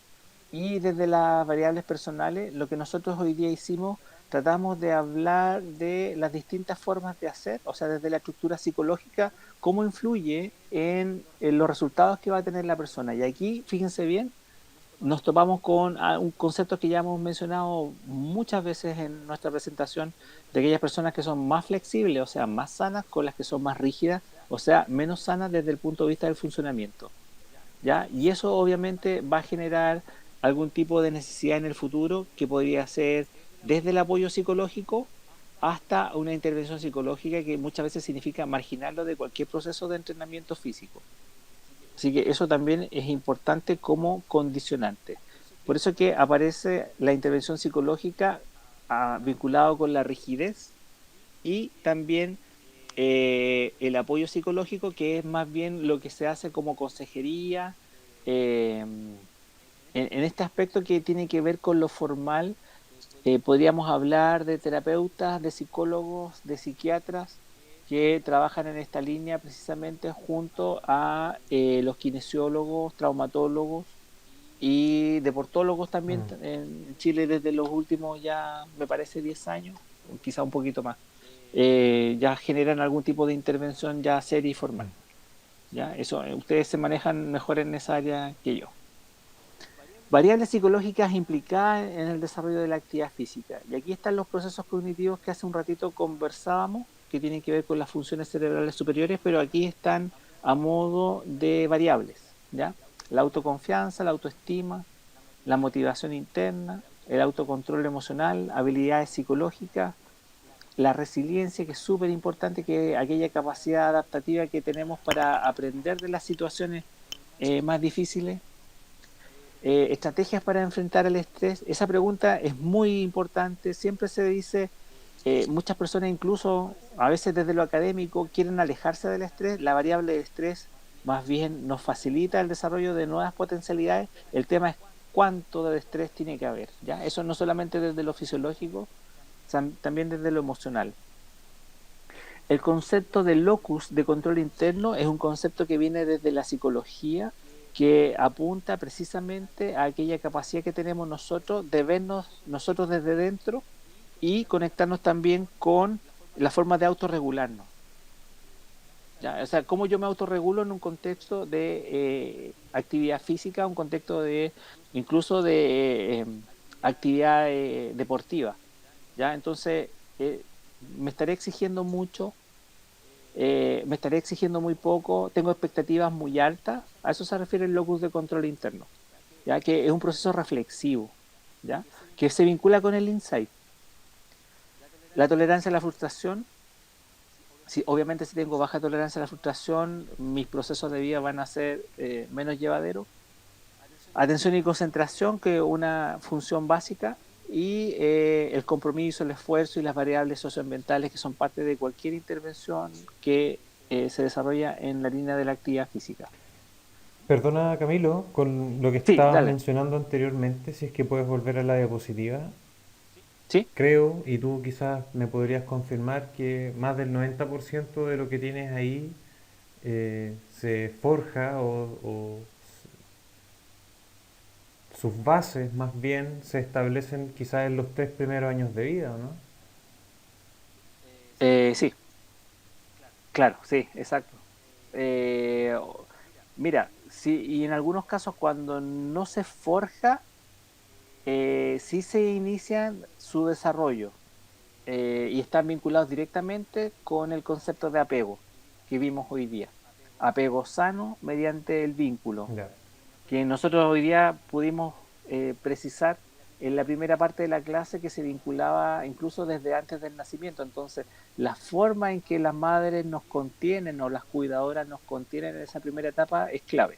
y desde las variables personales. Lo que nosotros hoy día hicimos, tratamos de hablar de las distintas formas de hacer, o sea, desde la estructura psicológica, cómo influye en los resultados que va a tener la persona. Y aquí, fíjense bien, nos topamos con un concepto que ya hemos mencionado muchas veces en nuestra presentación, de aquellas personas que son más flexibles, o sea, más sanas, con las que son más rígidas, o sea, menos sanas desde el punto de vista del funcionamiento. ¿Ya? Y eso obviamente va a generar algún tipo de necesidad en el futuro que podría ser desde el apoyo psicológico hasta una intervención psicológica que muchas veces significa marginarlo de cualquier proceso de entrenamiento físico. Así que eso también es importante como condicionante. Por eso que aparece la intervención psicológica vinculado con la rigidez y también el apoyo psicológico, que es más bien lo que se hace como consejería, eh, en este aspecto que tiene que ver con lo formal, podríamos hablar de terapeutas, de psicólogos, de psiquiatras que trabajan en esta línea precisamente junto a los kinesiólogos, traumatólogos y deportólogos también Mm, en Chile desde los últimos ya, me parece, 10 años, quizá un poquito más. Ya generan algún tipo de intervención ya seria y formal. mm. ¿Ya? Eso, ustedes se manejan mejor en esa área que yo. Variables psicológicas implicadas en el desarrollo de la actividad física. Y aquí están los procesos cognitivos que hace un ratito conversábamos, que tienen que ver con las funciones cerebrales superiores, pero aquí están a modo de variables, ¿ya? La autoconfianza, la autoestima, la motivación interna, el autocontrol emocional, habilidades psicológicas, la resiliencia, que es súper importante, que es aquella capacidad adaptativa que tenemos para aprender de las situaciones más difíciles, estrategias para enfrentar el estrés. Esa pregunta es muy importante. Siempre se dice, muchas personas incluso, a veces desde lo académico, quieren alejarse del estrés. La variable de estrés más bien nos facilita el desarrollo de nuevas potencialidades. El tema es cuánto de estrés tiene que haber. ¿Ya? Eso no solamente desde lo fisiológico, también desde lo emocional. El concepto de locus de control interno es un concepto que viene desde la psicología, que apunta precisamente a aquella capacidad que tenemos nosotros de vernos nosotros desde dentro y conectarnos también con la forma de autorregularnos. ¿Ya? O sea, cómo yo me autorregulo en un contexto de actividad física, un contexto de incluso de actividad deportiva. ¿Ya? Entonces, me estaré exigiendo mucho, me estaré exigiendo muy poco, tengo expectativas muy altas. A eso se refiere el locus de control interno, ya que es un proceso reflexivo, ya que se vincula con el insight. La tolerancia a la frustración, si, obviamente si tengo baja tolerancia a la frustración, mis procesos de vida van a ser menos llevaderos. Atención y concentración, que es una función básica, y el compromiso, el esfuerzo y las variables socioambientales que son parte de cualquier intervención que se desarrolla en la línea de la actividad física. Perdona, Camilo, con lo que Sí, estabas dale. mencionando anteriormente, si es que puedes volver a la diapositiva, Sí, creo, y tú quizás me podrías confirmar que más del 90% de lo que tienes ahí se forja o sus bases más bien se establecen quizás en los 3 primeros años de vida, ¿no? sí, claro, sí, exacto. Eh, Mira, sí, y en algunos casos cuando no se forja, sí se inicia su desarrollo y están vinculados directamente con el concepto de apego que vimos hoy día. Apego sano mediante el vínculo, Ya. que nosotros hoy día pudimos precisar en la primera parte de la clase que se vinculaba incluso desde antes del nacimiento. Entonces, la forma en que las madres nos contienen o las cuidadoras nos contienen en esa primera etapa es clave.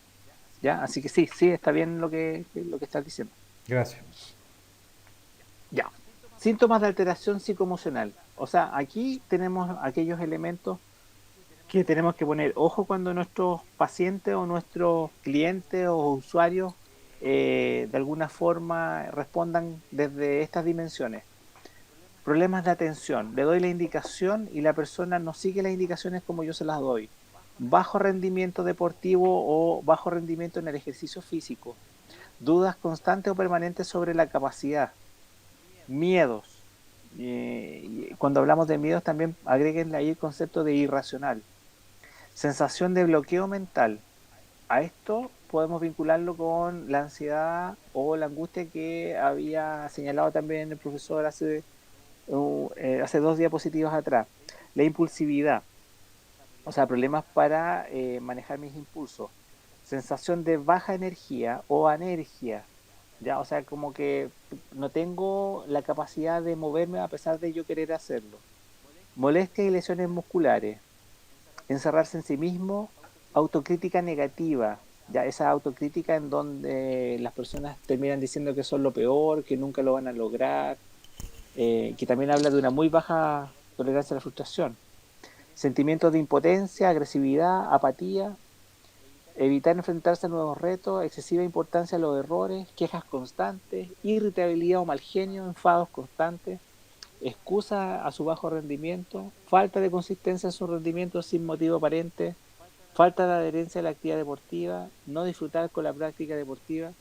¿Ya? Así que sí, sí, está bien lo que estás diciendo. Gracias. Ya. Síntomas de alteración psicoemocional. O sea, aquí tenemos aquellos elementos que tenemos que poner ojo cuando nuestros pacientes o nuestros clientes o usuarios de alguna forma respondan desde estas dimensiones. Problemas de atención. Le doy la indicación y la persona no sigue las indicaciones como yo se las doy. Bajo rendimiento deportivo o bajo rendimiento en el ejercicio físico. Dudas constantes o permanentes sobre la capacidad. Miedos. Y cuando hablamos de miedos también agréguenle ahí el concepto de irracional. Sensación de bloqueo mental. A esto podemos vincularlo con la ansiedad o la angustia que había señalado también el profesor hace 2 diapositivas atrás. La impulsividad, o sea, problemas para manejar mis impulsos. Sensación de baja energía o anergia, ya, o sea, como que no tengo la capacidad de moverme a pesar de yo querer hacerlo. Molestias y lesiones musculares, encerrarse en sí mismo, autocrítica negativa, ya esa autocrítica en donde las personas terminan diciendo que son lo peor, que nunca lo van a lograr, que también habla de una muy baja tolerancia a la frustración. Sentimientos de impotencia, agresividad, apatía, evitar enfrentarse a nuevos retos, excesiva importancia a los errores, quejas constantes, irritabilidad o mal genio, enfados constantes, excusa a su bajo rendimiento, falta de consistencia en su rendimiento sin motivo aparente, falta de adherencia a la actividad deportiva, no disfrutar con la práctica deportiva,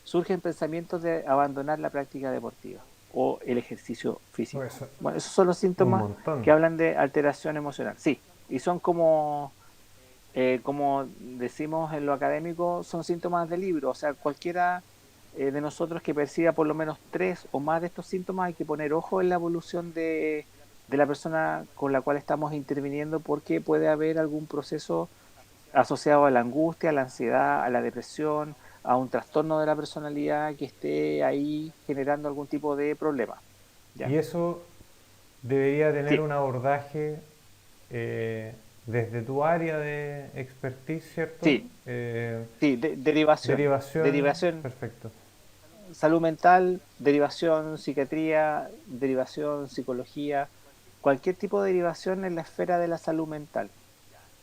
surgen pensamientos de abandonar la práctica deportiva o el ejercicio físico. Pues, Bueno, esos son los un síntomas montón. que hablan de alteración emocional. Sí, y son como decimos en lo académico, son síntomas del libro. O sea, cualquiera de nosotros que perciba por lo menos 3 o más de estos síntomas, hay que poner ojo en la evolución de la persona con la cual estamos interviniendo, porque puede haber algún proceso asociado a la angustia, a la ansiedad, a la depresión, a un trastorno de la personalidad que esté ahí generando algún tipo de problema. ¿Ya? Y eso debería tener Sí, un abordaje desde tu área de expertise, ¿cierto? sí, sí, derivación. Derivación, Derivación, perfecto. salud mental, derivación, psiquiatría, derivación, psicología, cualquier tipo de derivación en la esfera de la salud mental.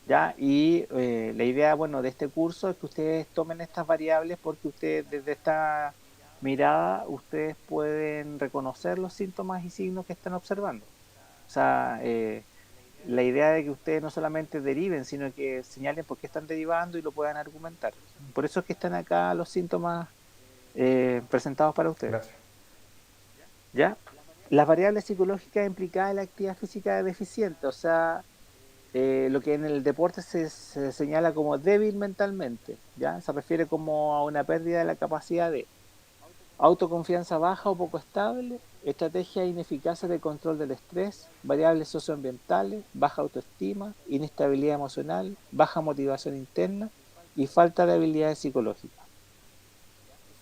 ¿Ya? Y la idea, bueno, de este curso es que ustedes tomen estas variables, porque ustedes desde esta mirada, ustedes pueden reconocer los síntomas y signos que están observando. O sea, la idea de que ustedes no solamente deriven, sino que señalen por qué están derivando y lo puedan argumentar. Por eso es que están acá los síntomas presentados para ustedes. Gracias. ¿Ya? Las variables psicológicas implicadas en la actividad física deficiente, o sea, lo que en el deporte se señala como débil mentalmente, ¿ya? Se refiere como a una pérdida de la capacidad de autoconfianza baja o poco estable, estrategia ineficaces de control del estrés, variables socioambientales, baja autoestima, inestabilidad emocional, baja motivación interna y falta de habilidades psicológicas.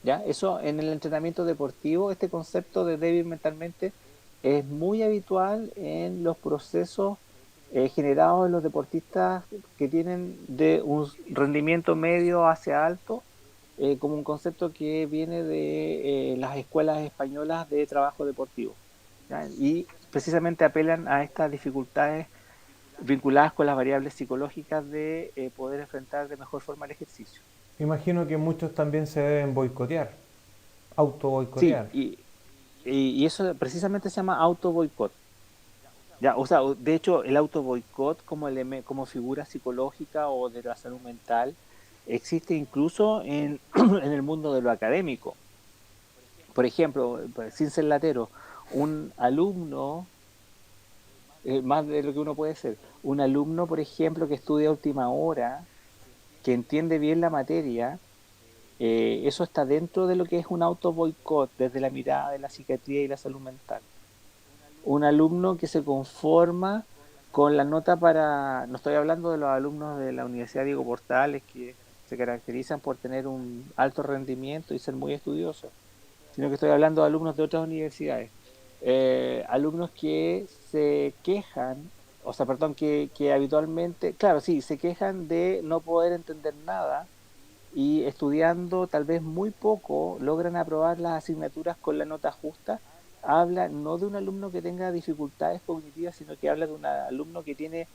¿Ya? Eso en el entrenamiento deportivo, este concepto de débil mentalmente es muy habitual en los procesos generados en los deportistas que tienen de un rendimiento medio hacia alto, como un concepto que viene de las escuelas españolas de trabajo deportivo. ¿Ya? Y precisamente apelan a estas dificultades vinculadas con las variables psicológicas de poder enfrentar de mejor forma el ejercicio. Imagino que muchos también se deben boicotear, auto Sí, boicotear. y eso precisamente se llama auto boicot. Ya, o sea, de hecho, el auto boicot como figura psicológica o de la salud mental existe incluso en el mundo de lo académico. Por ejemplo, pues, sin ser latero, un alumno, más de lo que uno puede ser, un alumno, por ejemplo, que estudia a última hora, que entiende bien la materia, eso está dentro de lo que es un auto boicot desde la mirada de la psiquiatría y la salud mental. Un alumno que se conforma con la nota para, no estoy hablando de los alumnos de la Universidad Diego Portales que se caracterizan por tener un alto rendimiento y ser muy estudiosos, sino que estoy hablando de alumnos de otras universidades. Alumnos que se quejan, o sea, perdón, que habitualmente, claro, sí, se quejan de no poder entender nada, y estudiando tal vez muy poco logran aprobar las asignaturas con la nota justa. Habla no de un alumno que tenga dificultades cognitivas, sino que habla de un alumno que tiene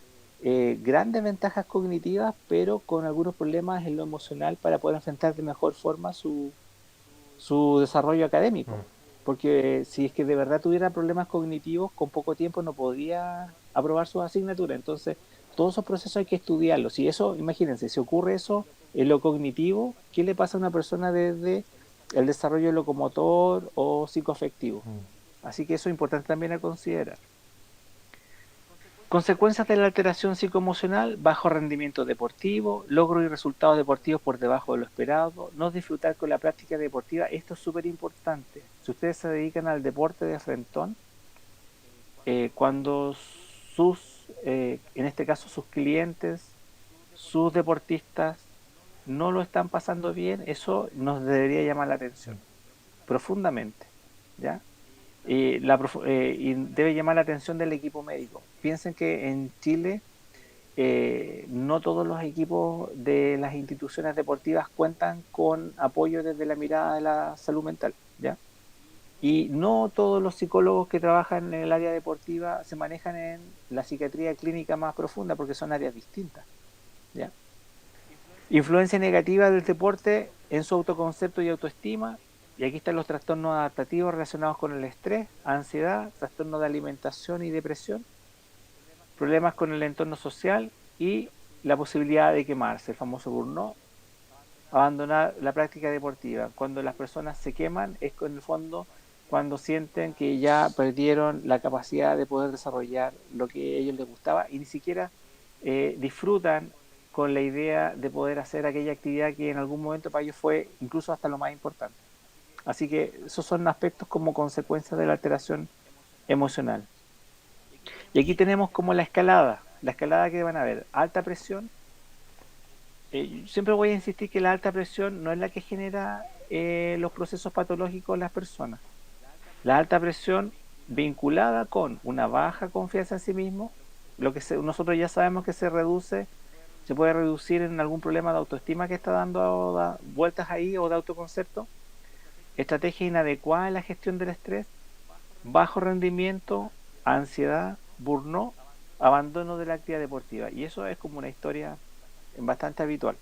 grandes ventajas cognitivas, pero con algunos problemas en lo emocional para poder enfrentar de mejor forma su desarrollo académico. Mm. Porque si es que de verdad tuviera problemas cognitivos, con poco tiempo no podría aprobar sus asignaturas. Entonces, todos esos procesos hay que estudiarlos. Y eso, imagínense, si ocurre eso en lo cognitivo, ¿qué le pasa a una persona desde el desarrollo locomotor o psicoafectivo? Mm. Así que eso es importante también a considerar. Consecuencias de la alteración psicoemocional: bajo rendimiento deportivo, logro y resultados deportivos por debajo de lo esperado, no disfrutar con la práctica deportiva. Esto es súper importante. Si ustedes se dedican al deporte de frentón, cuando en este caso sus clientes, sus deportistas, no lo están pasando bien, eso nos debería llamar la atención profundamente, ¿ya? Y debe llamar la atención del equipo médico. Piensen que en Chile no todos los equipos de las instituciones deportivas cuentan con apoyo desde la mirada de la salud mental, ¿ya? Y no todos los psicólogos que trabajan en el área deportiva se manejan en la psiquiatría clínica más profunda, porque son áreas distintas, ¿ya? Influencia negativa del deporte en su autoconcepto y autoestima. Y aquí están los trastornos adaptativos relacionados con el estrés, ansiedad, trastornos de alimentación y depresión, problemas con el entorno social y la posibilidad de quemarse, el famoso burnout, abandonar la práctica deportiva. Cuando las personas se queman es en el fondo cuando sienten que ya perdieron la capacidad de poder desarrollar lo que a ellos les gustaba y ni siquiera disfrutan con la idea de poder hacer aquella actividad que en algún momento para ellos fue incluso hasta lo más importante. Así que esos son aspectos como consecuencia de la alteración emocional. Y aquí tenemos como la escalada que van a ver, alta presión. Siempre voy a insistir que la alta presión no es la que genera los procesos patológicos en las personas. La alta presión vinculada con una baja confianza en sí mismo, lo que nosotros ya sabemos que se puede reducir en algún problema de autoestima que está dando vueltas ahí o de autoconcepto, estrategia inadecuada en la gestión del estrés, bajo rendimiento, ansiedad, burnout, abandono de la actividad deportiva. Y eso es como una historia bastante habitual,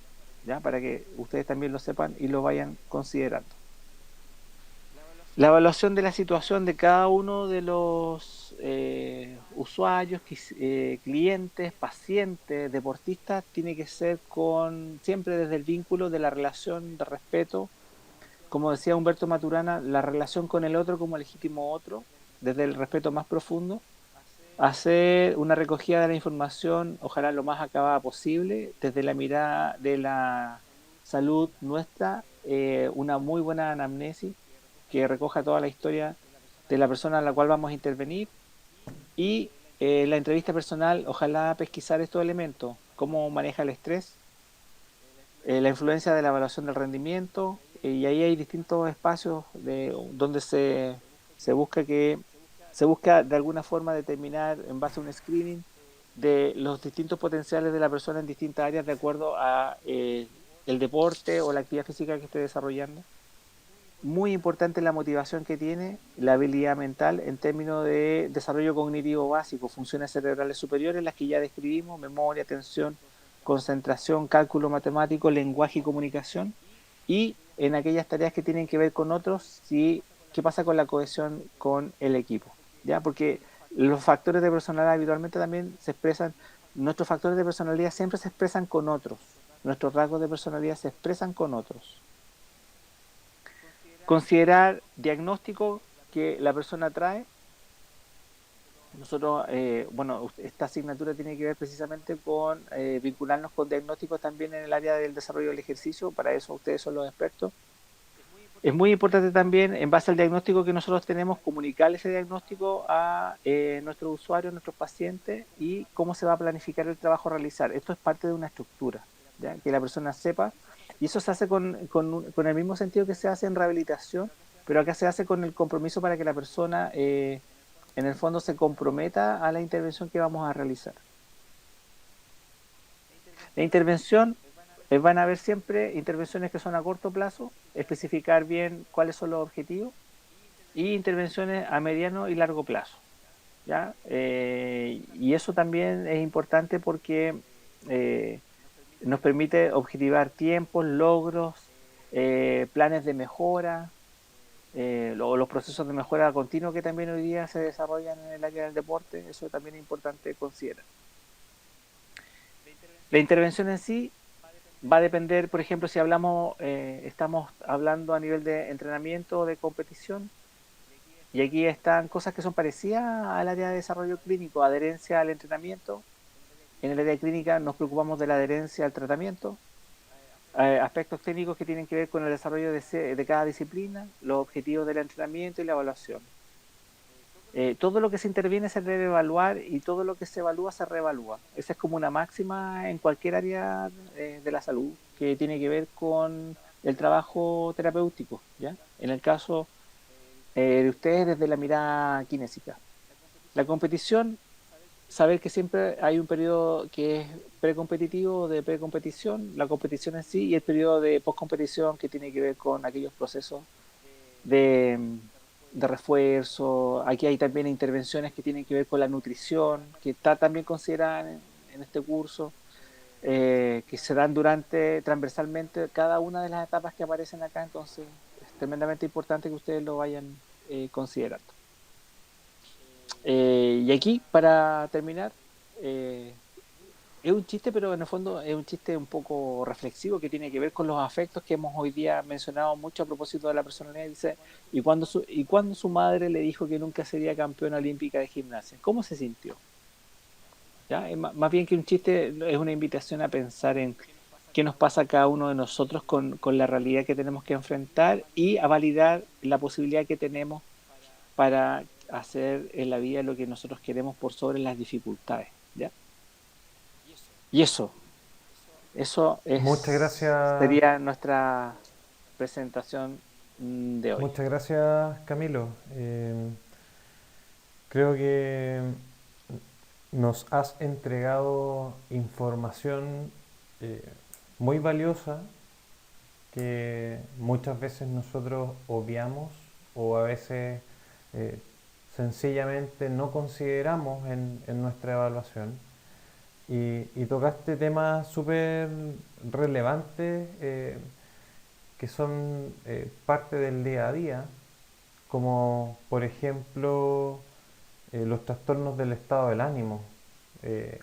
¿ya? Para que ustedes también lo sepan y lo vayan considerando. La evaluación de la situación de cada uno de los usuarios, clientes, pacientes, deportistas, tiene que ser siempre desde el vínculo de la relación de respeto, como decía Humberto Maturana, la relación con el otro como legítimo otro, desde el respeto más profundo, hacer una recogida de la información, ojalá lo más acabada posible, desde la mirada de la salud nuestra, una muy buena anamnesis que recoja toda la historia de la persona a la cual vamos a intervenir y la entrevista personal, ojalá pesquisar estos elementos, cómo maneja el estrés, la influencia de la evaluación del rendimiento, y ahí hay distintos espacios donde se busca de alguna forma determinar en base a un screening de los distintos potenciales de la persona en distintas áreas de acuerdo a el deporte o la actividad física que esté desarrollando. Muy importante la motivación que tiene, la habilidad mental en términos de desarrollo cognitivo básico, funciones cerebrales superiores, las que ya describimos, memoria, atención, concentración, cálculo matemático, lenguaje y comunicación, y en aquellas tareas que tienen que ver con otros, qué pasa con la cohesión con el equipo, ¿ya? Porque los factores de personalidad habitualmente también se expresan, nuestros factores de personalidad siempre se expresan con otros, nuestros rasgos de personalidad se expresan con otros. Considerar diagnóstico que la persona trae. Nosotros, bueno, esta asignatura tiene que ver precisamente con vincularnos con diagnósticos también en el área del desarrollo del ejercicio, para eso ustedes son los expertos. Es muy importante también, en base al diagnóstico que nosotros tenemos, comunicar ese diagnóstico a nuestros usuarios, nuestros pacientes, y cómo se va a planificar el trabajo a realizar. Esto es parte de una estructura, ¿ya? Que la persona sepa, y eso se hace con el mismo sentido que se hace en rehabilitación, pero acá se hace con el compromiso para que la persona, en el fondo, se comprometa a la intervención que vamos a realizar. La intervención, van a haber siempre intervenciones que son a corto plazo, especificar bien cuáles son los objetivos, y intervenciones a mediano y largo plazo, ¿ya? Y eso también es importante porque nos permite objetivar tiempos, logros, planes de mejora, los procesos de mejora continua que también hoy día se desarrollan en el área del deporte. Eso también es importante considerar. La intervención en sí va a depender, por ejemplo, si estamos hablando a nivel de entrenamiento o de competición, y aquí están cosas que son parecidas al área de desarrollo clínico, adherencia al entrenamiento. En el área clínica nos preocupamos de la adherencia al tratamiento, aspectos técnicos que tienen que ver con el desarrollo de cada disciplina, los objetivos del entrenamiento y la evaluación. Todo lo que se interviene se debe evaluar y todo lo que se evalúa se reevalúa. Esa es como una máxima en cualquier área de la salud que tiene que ver con el trabajo terapéutico, ¿ya? En el caso de ustedes desde la mirada kinésica. La competición, saber que siempre hay un periodo que es precompetitivo, de precompetición, la competición en sí, y el periodo de postcompetición que tiene que ver con aquellos procesos de, de refuerzo. Aquí hay también intervenciones que tienen que ver con la nutrición, que está también considerada en este curso. que se dan transversalmente cada una de las etapas que aparecen acá, entonces es tremendamente importante que ustedes lo vayan considerando. Y aquí, para terminar, eh, es un chiste, pero en el fondo es un chiste un poco reflexivo que tiene que ver con los afectos que hemos hoy día mencionado mucho a propósito de la personalidad. Dice, y cuando su madre le dijo que nunca sería campeona olímpica de gimnasia, ¿cómo se sintió? ¿Ya? Más bien que un chiste, es una invitación a pensar en qué nos pasa a cada uno de nosotros con la realidad que tenemos que enfrentar y a validar la posibilidad que tenemos para hacer en la vida lo que nosotros queremos por sobre las dificultades. ¿Ya? Y Muchas gracias, sería nuestra presentación de hoy. muchas gracias Camilo. Creo que nos has entregado información eh, muy valiosa que muchas veces nosotros obviamos o a veces eh, sencillamente no consideramos en nuestra evaluación. Y tocaste temas súper relevantes que son parte del día a día, como por ejemplo los trastornos del estado del ánimo.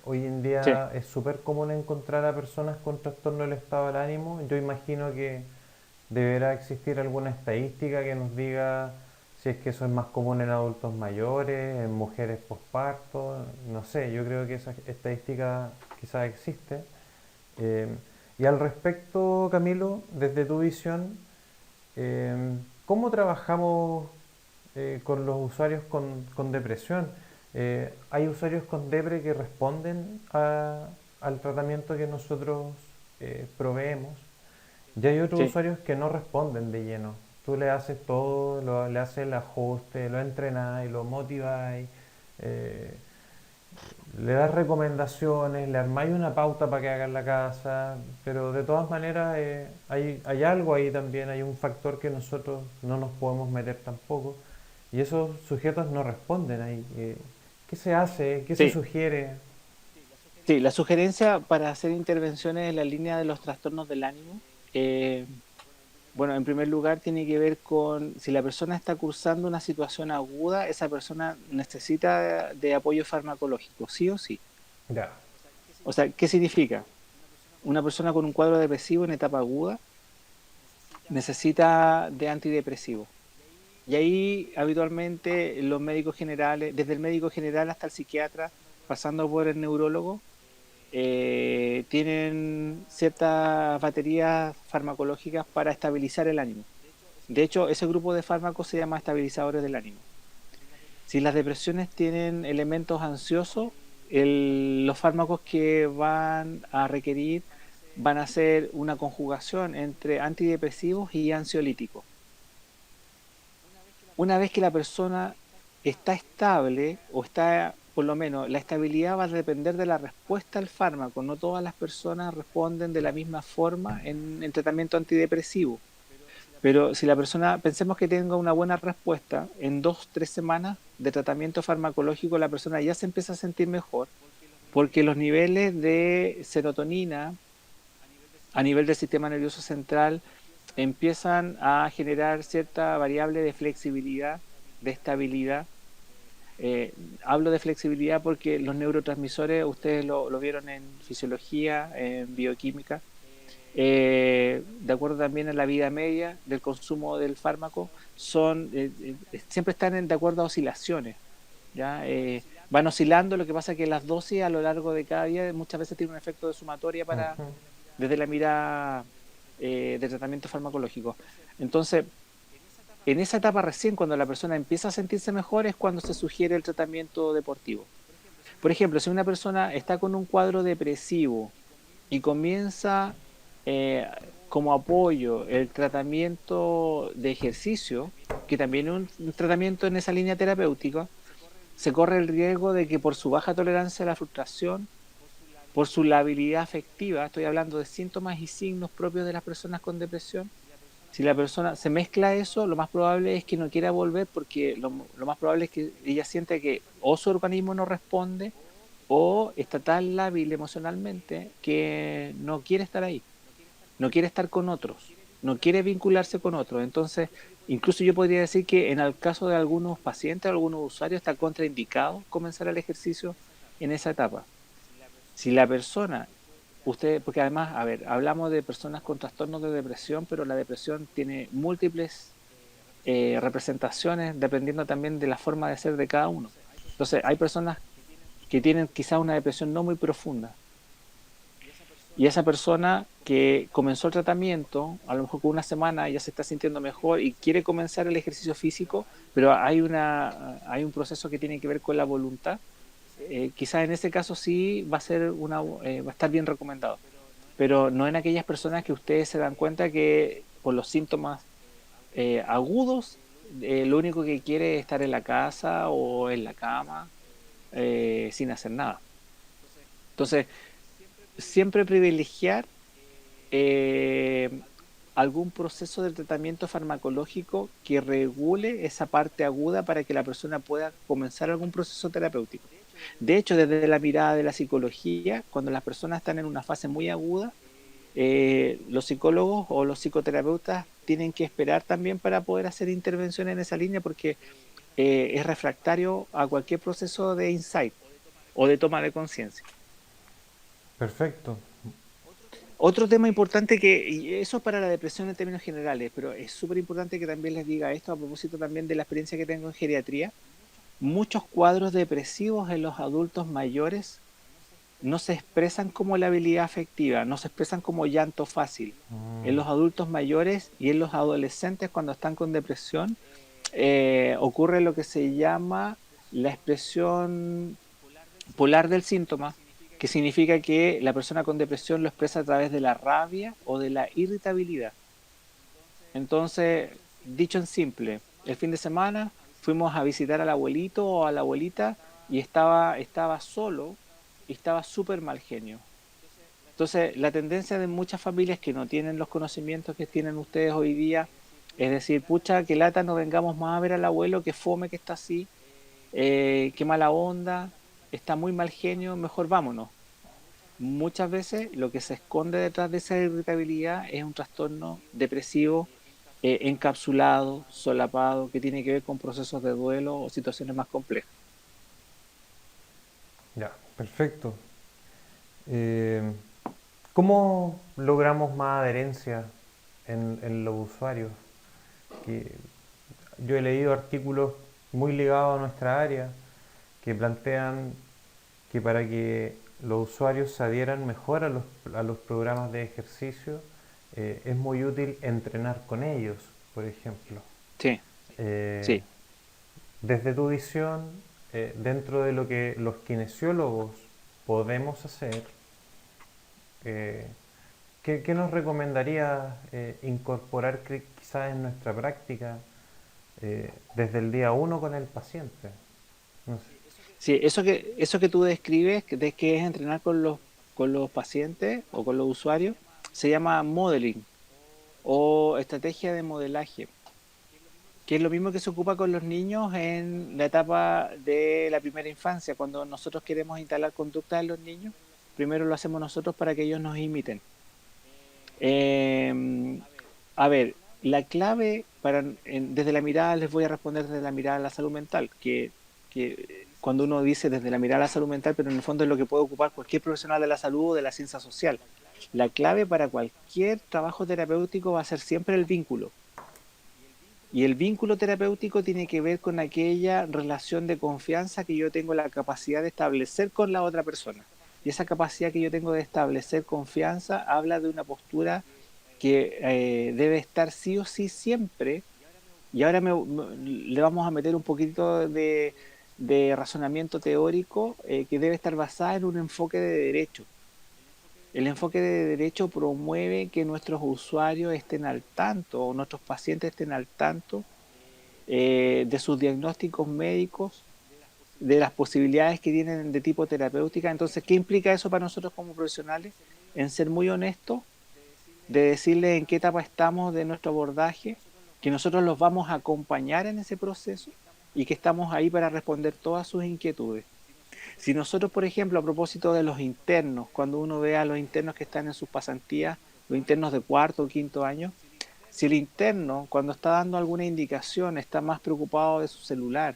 Hoy en Sí, día es súper común encontrar a personas con trastorno del estado del ánimo. Yo imagino que deberá existir alguna estadística que nos diga si es que eso es más común en adultos mayores, en mujeres posparto, no sé, yo creo que esa estadística quizás existe. Eh, y al respecto, Camilo, desde tu visión, ¿cómo trabajamos con los usuarios con depresión? ¿Hay usuarios con depre que responden al tratamiento que nosotros proveemos? Y hay otros sí, usuarios que no responden de lleno. Tú le haces todo, le haces el ajuste, lo entrenas y lo motivas, le das recomendaciones, le armáis una pauta para que haga en la casa, pero de todas maneras hay algo ahí también, hay un factor que nosotros no nos podemos meter tampoco. Y esos sujetos no responden ahí. ¿Qué se hace? ¿Qué se sí. sugiere? Sí, la sugerencia para hacer intervenciones en la línea de los trastornos del ánimo, eh, bueno, en primer lugar tiene que ver con si la persona está cursando una situación aguda, esa persona necesita de apoyo farmacológico, sí o sí. Ya. O sea, ¿qué significa? Una persona con un cuadro depresivo en etapa aguda necesita de antidepresivo. Y ahí habitualmente los médicos generales, desde el médico general hasta el psiquiatra, pasando por el neurólogo, tienen ciertas baterías farmacológicas para estabilizar el ánimo. De hecho, ese grupo de fármacos se llama estabilizadores del ánimo. Si las depresiones tienen elementos ansiosos, los fármacos que van a requerir van a ser una conjugación entre antidepresivos y ansiolíticos. Una vez que la persona está estable o está, por lo menos, la estabilidad va a depender de la respuesta al fármaco. No todas las personas responden de la misma forma en tratamiento antidepresivo. Pero si la persona, pensemos que tenga una buena respuesta, en 2, 3 semanas de tratamiento farmacológico la persona ya se empieza a sentir mejor porque los niveles de serotonina a nivel del sistema nervioso central empiezan a generar cierta variable de flexibilidad, de estabilidad. Eh, Hablo de flexibilidad porque los neurotransmisores, ustedes lo vieron en fisiología, en bioquímica, de acuerdo también a la vida media del consumo del fármaco, siempre están de acuerdo a oscilaciones. ¿Ya? Van oscilando, lo que pasa es que las dosis a lo largo de cada día muchas veces tienen un efecto de sumatoria Ujú. desde la mirada de tratamiento farmacológico. Entonces, en esa etapa recién, cuando la persona empieza a sentirse mejor, es cuando se sugiere el tratamiento deportivo. Por ejemplo, si una persona está con un cuadro depresivo y comienza eh, como apoyo el tratamiento de ejercicio, que también es un tratamiento en esa línea terapéutica, se corre el riesgo de que por su baja tolerancia a la frustración, por su labilidad afectiva, estoy hablando de síntomas y signos propios de las personas con depresión, si la persona se mezcla eso, lo más probable es que no quiera volver porque lo más probable es que ella siente que o su organismo no responde o está tan lábil emocionalmente que no quiere estar ahí, no quiere estar con otros, no quiere vincularse con otros. Entonces, incluso yo podría decir que en el caso de algunos pacientes, algunos usuarios, está contraindicado comenzar el ejercicio en esa etapa. Si la persona, usted, porque además, a ver, hablamos de personas con trastornos de depresión, pero la depresión tiene múltiples representaciones dependiendo también de la forma de ser de cada uno. Entonces, hay personas que tienen quizás una depresión no muy profunda, y esa persona que comenzó el tratamiento, a lo mejor con una semana ya se está sintiendo mejor y quiere comenzar el ejercicio físico, pero hay un proceso que tiene que ver con la voluntad, quizás en ese caso sí va a ser va a estar bien recomendado, pero no en aquellas personas que ustedes se dan cuenta que por los síntomas agudos, lo único que quiere es estar en la casa o en la cama sin hacer nada. Entonces, siempre privilegiar eh, algún proceso de tratamiento farmacológico que regule esa parte aguda para que la persona pueda comenzar algún proceso terapéutico. De hecho, desde la mirada de la psicología, cuando las personas están en una fase muy aguda, los psicólogos o los psicoterapeutas tienen que esperar también para poder hacer intervención en esa línea porque es refractario a cualquier proceso de insight o de toma de conciencia. Perfecto. Otro tema importante y eso para la depresión en términos generales, pero es súper importante que también les diga esto a propósito también de la experiencia que tengo en geriatría. Muchos cuadros depresivos en los adultos mayores no se expresan como la habilidad afectiva, no se expresan como llanto fácil. En Mm, los adultos mayores y en los adolescentes cuando están con depresión ocurre lo que se llama la expresión polar del síntoma, que significa que la persona con depresión lo expresa a través de la rabia o de la irritabilidad. Entonces, dicho en simple, el fin de semana fuimos a visitar al abuelito o a la abuelita y estaba solo y estaba súper mal genio. Entonces, la tendencia de muchas familias que no tienen los conocimientos que tienen ustedes hoy día es decir, pucha, que lata, no vengamos más a ver al abuelo, que fome que está así, qué mala onda, está muy mal genio, mejor vámonos. Muchas veces lo que se esconde detrás de esa irritabilidad es un trastorno depresivo encapsulado, solapado, que tiene que ver con procesos de duelo o situaciones más complejas. ya, perfecto. Eh, ¿Cómo logramos más adherencia en los usuarios? Que yo he leído artículos muy ligados a nuestra área que plantean que para que los usuarios se adhieran mejor a los programas de ejercicio, es muy útil entrenar con ellos, por ejemplo. Sí, Eh, sí. Desde tu visión, dentro de lo que los kinesiólogos podemos hacer, eh, ¿qué nos recomendaría incorporar quizás en nuestra práctica desde el día uno con el paciente? No sé. Sí, eso que tú describes, de que es entrenar con los pacientes o con los usuarios, se llama modeling o estrategia de modelaje, que es lo mismo que se ocupa con los niños en la etapa de la primera infancia. Cuando nosotros queremos instalar conductas en los niños, primero lo hacemos nosotros para que ellos nos imiten. Eh, a ver, la clave desde la mirada, les voy a responder desde la mirada de la salud mental, que cuando uno dice desde la mirada de la salud mental, pero en el fondo es lo que puede ocupar cualquier profesional de la salud o de la ciencia social. La clave para cualquier trabajo terapéutico va a ser siempre el vínculo. Y el vínculo terapéutico tiene que ver con aquella relación de confianza que yo tengo la capacidad de establecer con la otra persona. Y esa capacidad que yo tengo de establecer confianza habla de una postura que debe estar sí o sí siempre. Y ahora le vamos a meter un poquito de razonamiento teórico que debe estar basada en un enfoque de derecho. El enfoque de derecho promueve que nuestros usuarios estén al tanto o nuestros pacientes estén al tanto de sus diagnósticos médicos, de las posibilidades que tienen de tipo terapéutica. Entonces, ¿qué implica eso para nosotros como profesionales? En ser muy honestos, de decirles en qué etapa estamos de nuestro abordaje, que nosotros los vamos a acompañar en ese proceso y que estamos ahí para responder todas sus inquietudes. Si nosotros, por ejemplo, a propósito de los internos, cuando uno ve a los internos que están en sus pasantías, los internos de cuarto o quinto año, si el interno, cuando está dando alguna indicación, está más preocupado de su celular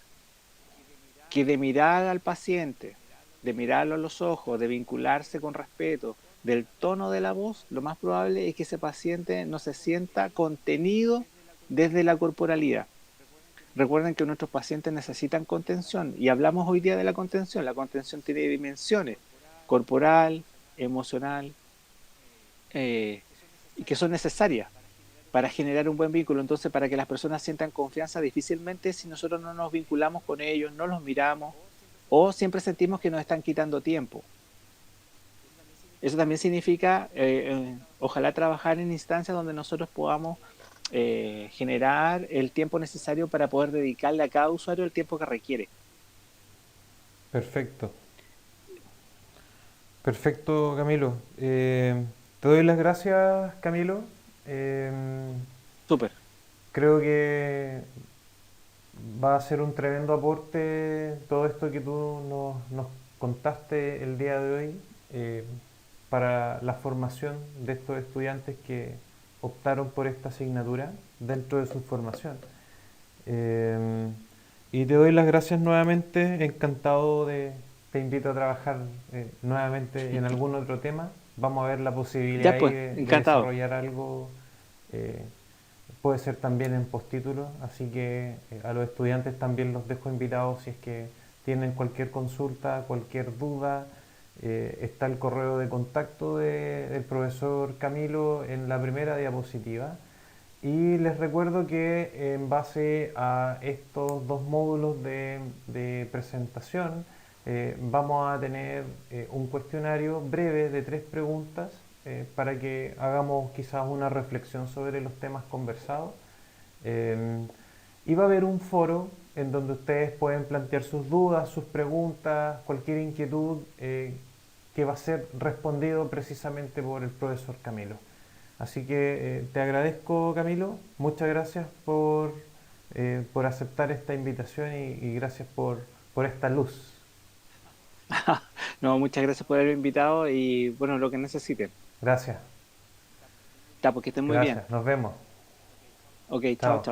que de mirar al paciente, de mirarlo a los ojos, de vincularse con respeto, del tono de la voz, lo más probable es que ese paciente no se sienta contenido desde la corporalidad. Recuerden que nuestros pacientes necesitan contención y hablamos hoy día de la contención. La contención tiene dimensiones: corporal, emocional, y que son necesarias para generar un buen vínculo. Entonces, para que las personas sientan confianza, difícilmente si nosotros no nos vinculamos con ellos, no los miramos o siempre sentimos que nos están quitando tiempo. Eso también significa, ojalá trabajar en instancias donde nosotros podamos generar el tiempo necesario para poder dedicarle a cada usuario el tiempo que requiere. Perfecto. Perfecto, Camilo. Te doy las gracias, Camilo. Eh, Súper. Creo que va a ser un tremendo aporte todo esto que tú nos contaste el día de hoy, para la formación de estos estudiantes que optaron por esta asignatura dentro de su formación. Eh, y te doy las gracias nuevamente, encantado te invito a trabajar nuevamente en algún otro tema. Vamos a ver la Ya posibilidad ahí pues, de encantado. desarrollar algo, eh, puede ser también en postítulo, así que a los estudiantes también los dejo invitados si es que tienen cualquier consulta, cualquier duda. Está el correo de contacto del profesor Camilo en la primera diapositiva. Y les recuerdo que en base a estos dos módulos de presentación, vamos a tener un cuestionario breve de 3 preguntas, para que hagamos quizás una reflexión sobre los temas conversados. Eh, y va a haber un foro en donde ustedes pueden plantear sus dudas, sus preguntas, cualquier inquietud, que va a ser respondido precisamente por el profesor Camilo. Así que te agradezco, Camilo, muchas gracias por aceptar esta invitación y gracias por esta luz. No, muchas gracias por haberme invitado y bueno, lo que necesiten. Gracias, Ya, porque estén muy bien. gracias, nos vemos. Ok, chao, Chao. chao.